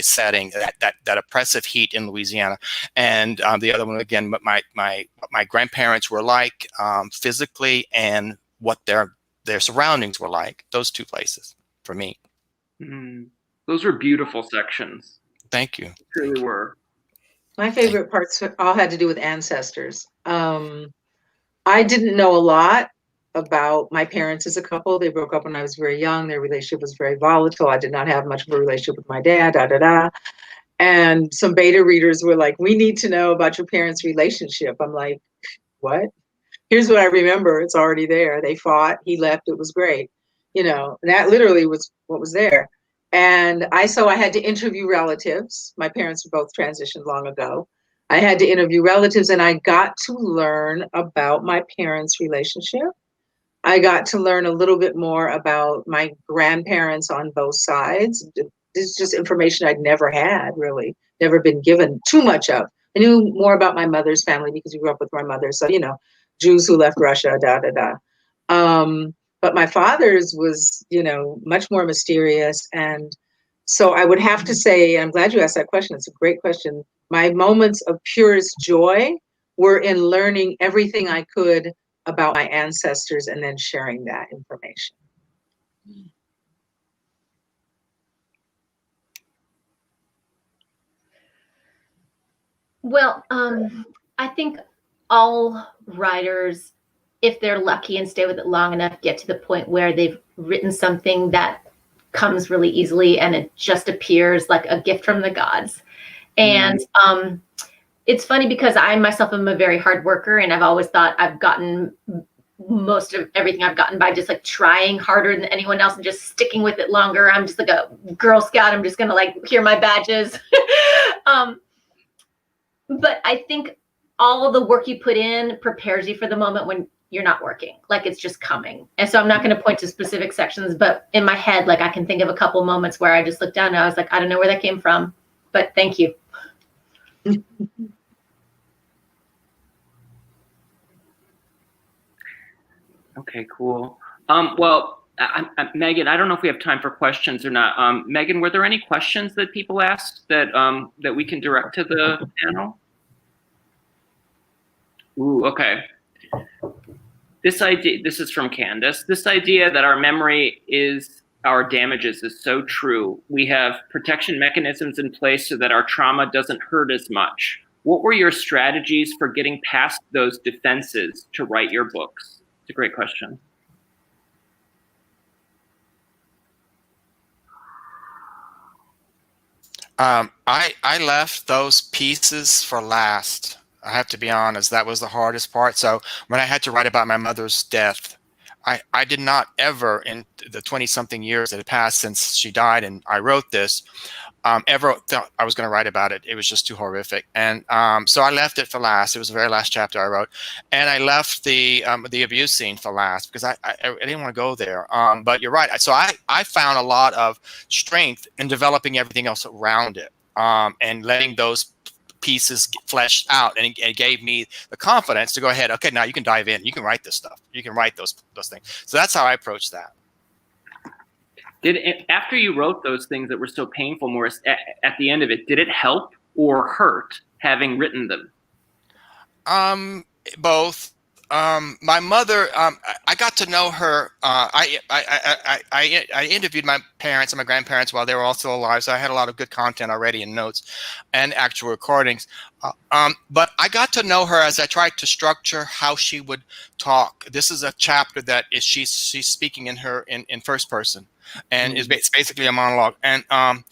setting, that oppressive heat in Louisiana, and the other one again, my grandparents were like physically, and what their surroundings were like. Those 2 places for me. Those were beautiful sections. Thank you. They really were. My favorite parts all had to do with ancestors. I didn't know a lot about my parents as a couple. They broke up when I was very young. Their relationship was very volatile. I did not have much of a relationship with my dad, da, da, da. And some beta readers were like, we need to know about your parents' relationship. I'm like, what? Here's what I remember. It's already there. They fought. He left. It was great. You know, that literally was what was there. And so I had to interview relatives. My parents were both transitioned long ago. I had to interview relatives, and I got to learn about my parents' relationship. I got to learn a little bit more about my grandparents on both sides. This is just information I'd never had, really, never been given too much of. I knew more about my mother's family because we grew up with my mother. So, you know, Jews who left Russia, da, da, da. But my father's was, you know, much more mysterious. And so I would have to say, I'm glad you asked that question. It's a great question. My moments of purest joy were in learning everything I could about my ancestors and then sharing that information. Well, I think all writers, if they're lucky and stay with it long enough, get to the point where they've written something that comes really easily and it just appears like a gift from the gods. And it's funny because I myself am a very hard worker, and I've always thought I've gotten most of everything I've gotten by just like trying harder than anyone else and just sticking with it longer. I'm just like a Girl Scout. I'm just going to like hear my badges. But I think all of the work you put in prepares you for the moment when you're not working, like it's just coming. And so I'm not going to point to specific sections, but in my head, like I can think of a couple moments where I just looked down and I was like, I don't know where that came from, but thank you. Okay, cool. Well, Megan, I don't know if we have time for questions or not. Megan, were there any questions that people asked that that we can direct to the panel? Ooh, okay. This idea, this is from Candace. This idea that our memory is our damages is so true. We have protection mechanisms in place so that our trauma doesn't hurt as much. What were your strategies for getting past those defenses to write your books? It's a great question. I left those pieces for last. I have to be honest, that was the hardest part. So when I had to write about my mother's death, I did not ever, in the 20-something years that had passed since she died and I wrote this, ever thought I was going to write about it. It was just too horrific. And so I left it for last. It was the very last chapter I wrote. And I left the abuse scene for last because I didn't want to go there. But you're right. So I found a lot of strength in developing everything else around it and letting those pieces get fleshed out, and it gave me the confidence to go ahead. Okay, now you can dive in. You can write this stuff. You can write those things. So that's how I approached that. After you wrote those things that were so painful, Maurice, at the end of it, did it help or hurt having written them? Both. My mother, I got to know her. I interviewed my parents and my grandparents while they were all still alive, so I had a lot of good content already in notes and actual recordings. But I got to know her as I tried to structure how she would talk. This is a chapter that is she's speaking in first person, and it's basically a monologue. And I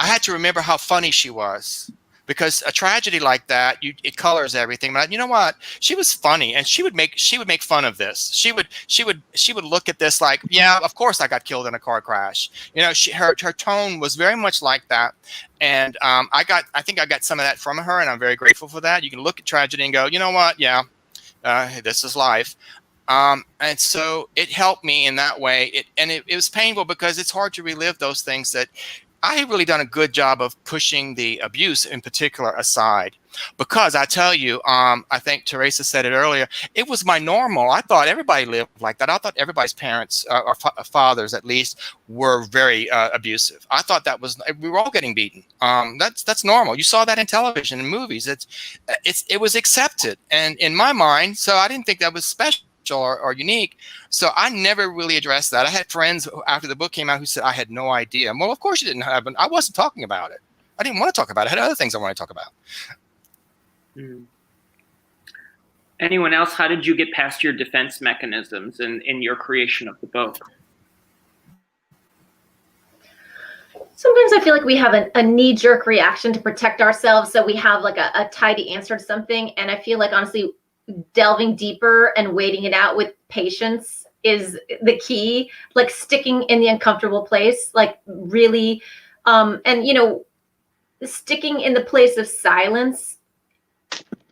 had to remember how funny she was. Because a tragedy like that, it colors everything. But you know what? She was funny, and she would make fun of this. She would look at this like, yeah, of course I got killed in a car crash. You know, her tone was very much like that. And I think I got some of that from her, and I'm very grateful for that. You can look at tragedy and go, you know what? Yeah, this is life. And so it helped me in that way. It was painful because it's hard to relive those things that. I have really done a good job of pushing the abuse in particular aside, because I tell you, I think Teresa said it earlier, it was my normal. I thought everybody lived like that. I thought everybody's parents or fathers at least were very abusive. I thought we were all getting beaten. That's normal. You saw that in television and movies. It was accepted. And in my mind, so I didn't think that was special. Or unique. So I never really addressed that. I had friends after the book came out who said I had no idea. Well, of course you didn't have, but I wasn't talking about it. I didn't want to talk about it. I had other things I wanted to talk about. Anyone else? How did you get past your defense mechanisms in your creation of the book? Sometimes I feel like we have a knee-jerk reaction to protect ourselves. So we have like a tidy answer to something. And I feel like, honestly, delving deeper and waiting it out with patience is the key. Like sticking in the uncomfortable place, like really, and, you know, sticking in the place of silence.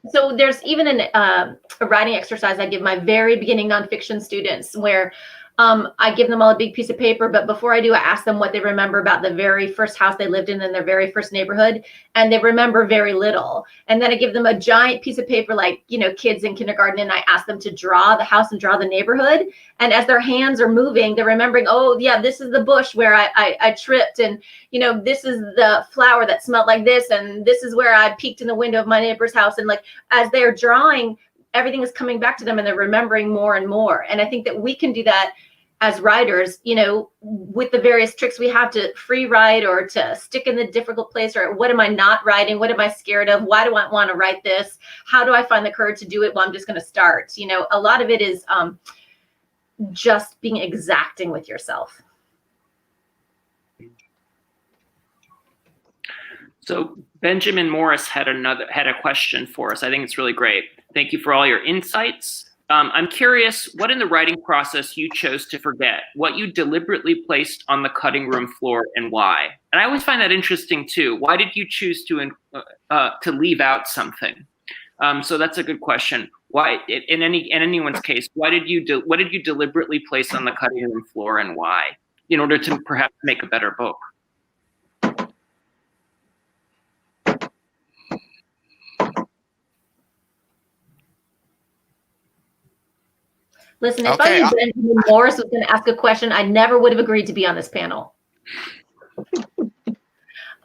So there's even a writing exercise I give my very beginning nonfiction students where I give them all a big piece of paper, but before I do, I ask them what they remember about the very first house they lived in their very first neighborhood, and they remember very little. And then I give them a giant piece of paper, like, you know, kids in kindergarten, and I ask them to draw the house and draw the neighborhood. And as their hands are moving, they're remembering, oh yeah, this is the bush where I tripped, and you know, this is the flower that smelled like this, and this is where I peeked in the window of my neighbor's house. And like, as they're drawing, everything is coming back to them and they're remembering more and more. And I think that we can do that as writers, you know, with the various tricks we have to free write or to stick in the difficult place, or what am I not writing? What am I scared of? Why do I want to write this? How do I find the courage to do it? Well, I'm just going to start. You know, a lot of it is just being exacting with yourself. So Benjamin Morris had a question for us. I think it's really great. Thank you for all your insights. I'm curious what in the writing process you chose to forget, what you deliberately placed on the cutting room floor and why. And I always find that interesting too. Why did you choose to leave out something? So that's a good question. Why, in anyone's case, what did you deliberately place on the cutting room floor and why, in order to perhaps make a better book? Listen, if I knew Benjamin Morris was going to ask a question, I never would have agreed to be on this panel.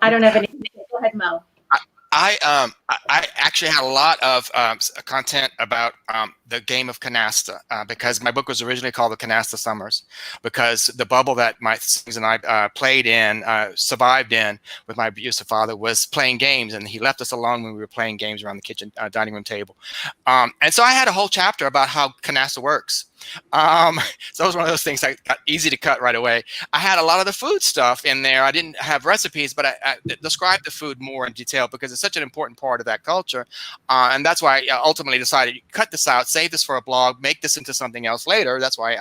I don't have anything. Go ahead, Mo. I actually had a lot of content about the game of canasta because my book was originally called The Canasta Summers, because the bubble that my siblings and I played in, survived in with my abusive father, was playing games, and he left us alone when we were playing games around the kitchen dining room table. And so I had a whole chapter about how canasta works. So it was one of those things that got easy to cut right away. I had a lot of the food stuff in there. I didn't have recipes, but I described the food more in detail because it's such an important part of that culture. And that's why I ultimately decided, cut this out, save this for a blog, make this into something else later. That's why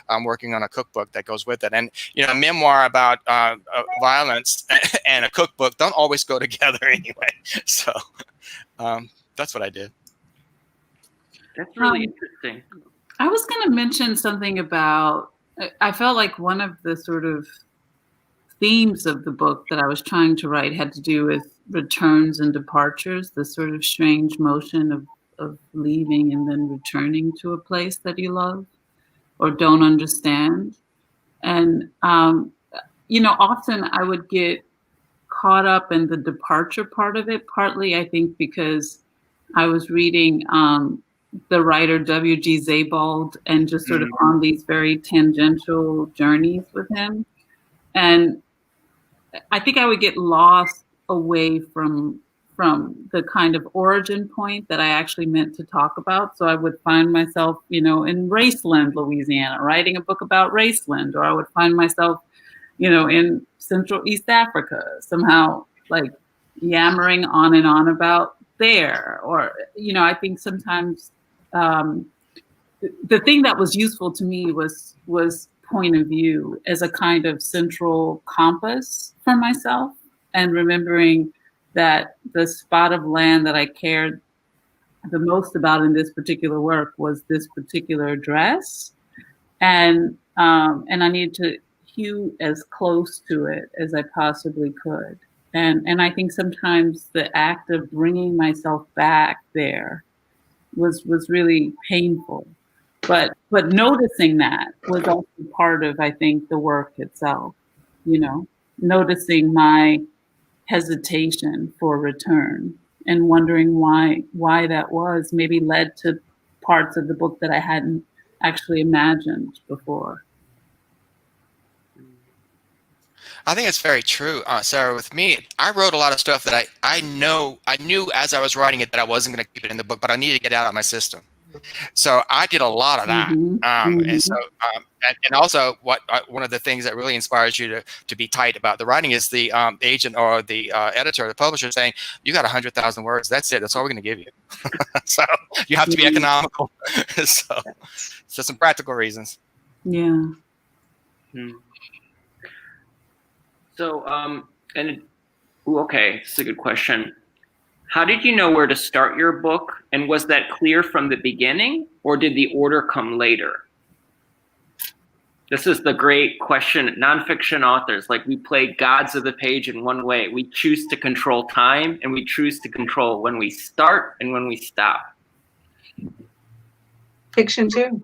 I'm working on a cookbook that goes with it. And, you know, a memoir about violence and a cookbook don't always go together anyway. So that's what I did. That's really interesting. I was going to mention something about, I felt like one of the sort of themes of the book that I was trying to write had to do with returns and departures, the sort of strange motion of leaving and then returning to a place that you love or don't understand. And, you know, often I would get caught up in the departure part of it, partly I think because I was reading the writer W.G. Sebald and just sort of on these very tangential journeys with him. And I think I would get lost away from the kind of origin point that I actually meant to talk about. So I would find myself, you know, in Raceland, Louisiana, writing a book about Raceland, or I would find myself, you know, in Central East Africa, somehow like yammering on and on about there. Or, you know, I think sometimes the thing that was useful to me was point of view as a kind of central compass for myself, and remembering that the spot of land that I cared the most about in this particular work was this particular address, and I needed to hew as close to it as I possibly could. And I think sometimes the act of bringing myself back there was really painful, but noticing that was also part of, I think, the work itself. You know, noticing my hesitation for return and wondering why that was, maybe led to parts of the book that I hadn't actually imagined before. I think it's very true, Sarah. With me, I wrote a lot of stuff that I knew as I was writing it that I wasn't going to keep it in the book, but I needed to get out of my system. So I did a lot of that. And so, and also what one of the things that really inspires you to be tight about the writing is the agent or the editor or the publisher saying, you got 100,000 words. That's it. That's all we're going to give you. So you have to be economical. So some practical reasons. Yeah. So, okay, this is a good question. How did you know where to start your book? And was that clear from the beginning, or did the order come later? This is the great question. Nonfiction authors, like, we play gods of the page in one way. We choose to control time, and we choose to control when we start and when we stop. Fiction too.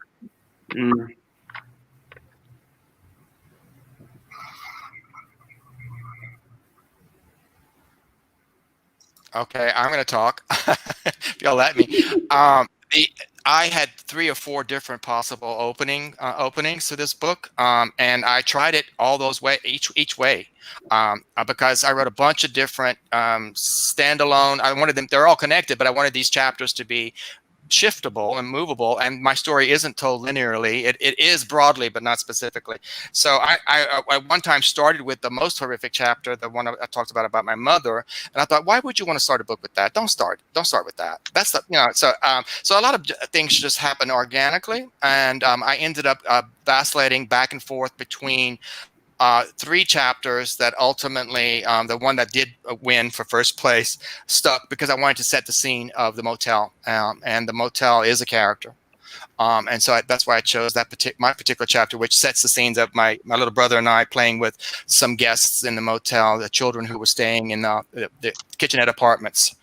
Okay, I'm going to talk, if y'all let me. I had 3 or 4 different possible openings to this book, and I tried it all those each way, because I wrote a bunch of different standalone. I wanted them; they're all connected, but I wanted these chapters to be shiftable and movable, and my story isn't told linearly. It is broadly, but not specifically. So I one time started with the most horrific chapter, the one I talked about my mother, and I thought, why would you want to start a book with that? Don't start with that. That's the, so a lot of things just happen organically, and I ended up vacillating back and forth between 3 chapters that ultimately, the one that did win for first place, stuck because I wanted to set the scene of the motel, and the motel is a character. And so that's why I chose my particular chapter, which sets the scenes of my little brother and I playing with some guests in the motel, the children who were staying in the kitchenette apartments.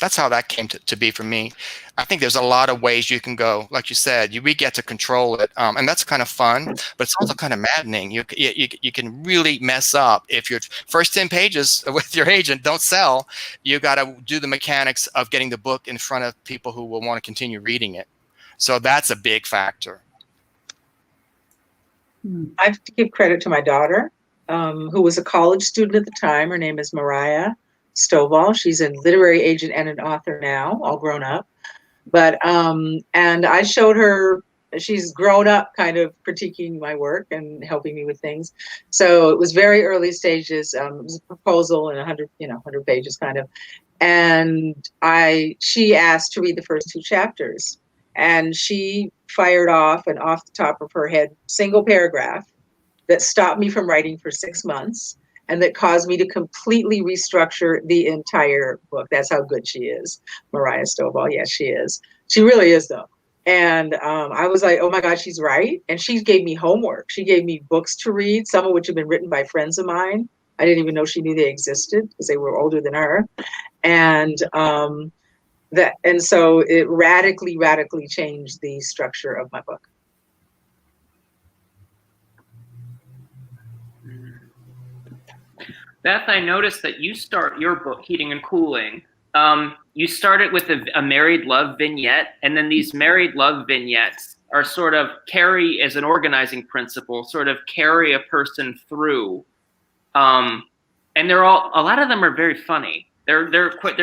That's how that came to be for me. I think there's a lot of ways you can go. Like you said, we get to control it, and that's kind of fun, but it's also kind of maddening. You can really mess up if your first 10 pages with your agent don't sell. You got to do the mechanics of getting the book in front of people who will want to continue reading it. So that's a big factor. I have to give credit to my daughter, who was a college student at the time. Her name is Maurice Stovall. She's a literary agent and an author now, all grown up. But and I showed her, she's grown up kind of critiquing my work and helping me with things. So it was very early stages. It was a proposal and 100 pages kind of. And she asked to read the first 2 chapters, and she fired off and off the top of her head, single paragraph that stopped me from writing for 6 months. And that caused me to completely restructure the entire book. That's how good she is, Maurice Ardwan. Yes, she is. She really is, though. And I was like, oh my God, she's right. And she gave me homework. She gave me books to read, some of which have been written by friends of mine. I didn't even know she knew they existed because they were older than her. And so it radically changed the structure of my book. Beth, I noticed that you start your book, Heating and Cooling. You start it with a married love vignette, and then these married love vignettes are sort of carry, as an organizing principle, sort of carry a person through. And a lot of them are very funny. They're quite,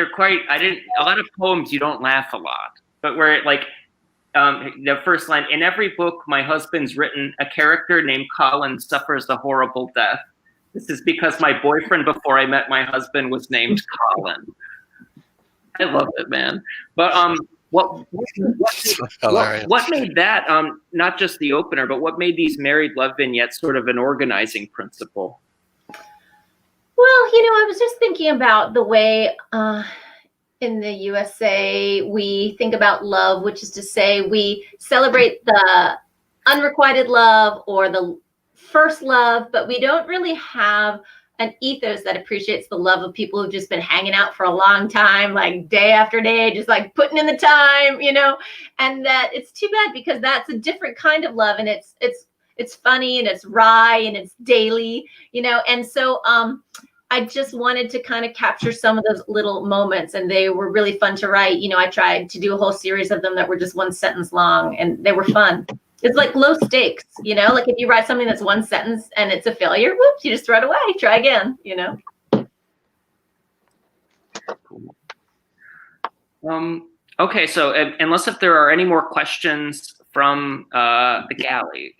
a lot of poems you don't laugh a lot, but where the first line, in every book my husband's written, a character named Colin suffers a horrible death. This is because my boyfriend before I met my husband was named Colin. I love it, man. But what made that, not just the opener, but what made these married love vignettes sort of an organizing principle? Well, I was just thinking about the way in the USA we think about love, which is to say we celebrate the unrequited love or the first love, but we don't really have an ethos that appreciates the love of people who've just been hanging out for a long time, like day after day, just like putting in the time, and that it's too bad because that's a different kind of love, and it's funny and it's wry and it's daily, and so I just wanted to kind of capture some of those little moments, and they were really fun to write. I tried to do a whole series of them that were just one sentence long, and they were fun. It's like low stakes, like if you write something that's one sentence and it's a failure, whoops, you just throw it away, try again, Okay, so unless if there are any more questions from the gallery,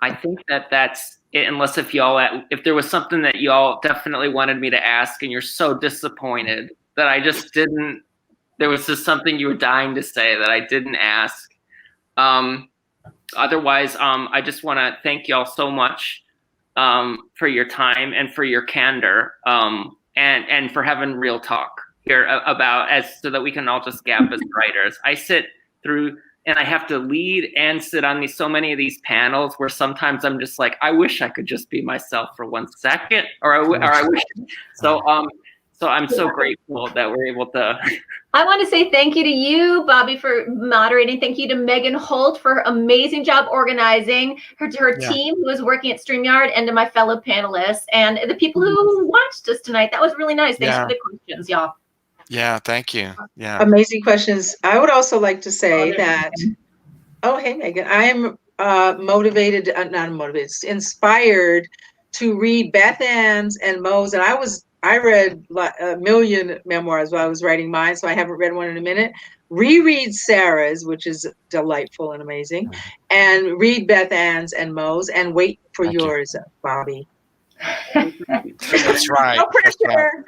I think that's it. Unless if if there was something that y'all definitely wanted me to ask, and you're so disappointed that I just didn't. There was just something you were dying to say that I didn't ask. Otherwise, I just want to thank y'all so much for your time and for your candor, and for having real talk here about so that we can all just gap as writers. I sit through and I have to lead and sit on so many of these panels where sometimes I'm just like, I wish I could just be myself for 1 second, or I wish. So I'm so grateful that we're able to. I want to say thank you to you, Bobby, for moderating. Thank you to Megan Holt for her amazing job organizing, to her team who is working at StreamYard, and to my fellow panelists and the people who watched us tonight. That was really nice. Thanks for the questions, y'all. Yeah, thank you. Yeah. Amazing questions. I would also like to say that, hey, Megan, I am inspired to read Beth Ann's and Mo's. And I read a million memoirs while I was writing mine, so I haven't read one in a minute. Reread Sarah's, which is delightful and amazing, and read Beth Ann's and Mo's, and wait for yours, Bobby. That's right. No pressure.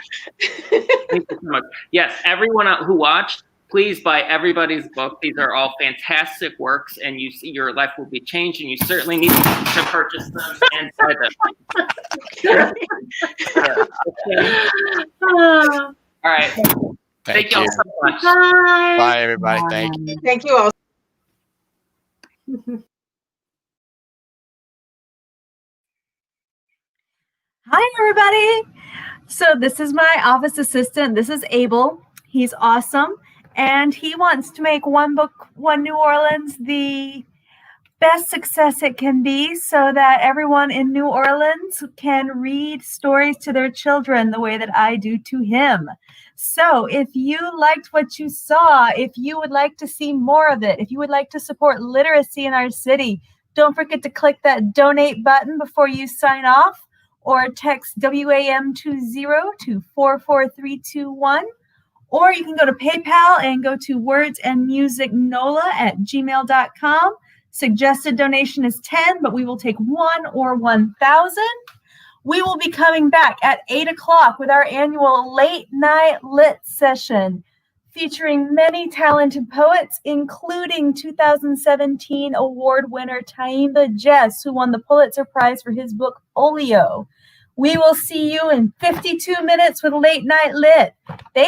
Thank you so much. Yes, everyone who watched, please buy everybody's book. These are all fantastic works, and your life will be changed, and you certainly need to purchase them and buy them. All right. Thank you all so much. Bye. Bye, everybody. Thank you. Thank you all. Hi, everybody. So this is my office assistant. This is Abel. He's awesome. And he wants to make One New Orleans the best success it can be, so that everyone in New Orleans can read stories to their children the way that I do to him. So if you liked what you saw, if you would like to see more of it, if you would like to support literacy in our city, don't forget to click that donate button before you sign off, or text WAM20 to 44321. Or you can go to PayPal and go to wordsandmusicnola@gmail.com. Suggested donation is 10, but we will take 1 or 1,000. We will be coming back at 8 o'clock with our annual Late Night Lit session, featuring many talented poets, including 2017 award winner Taimba Jess, who won the Pulitzer Prize for his book Folio. We will see you in 52 minutes with Late Night Lit.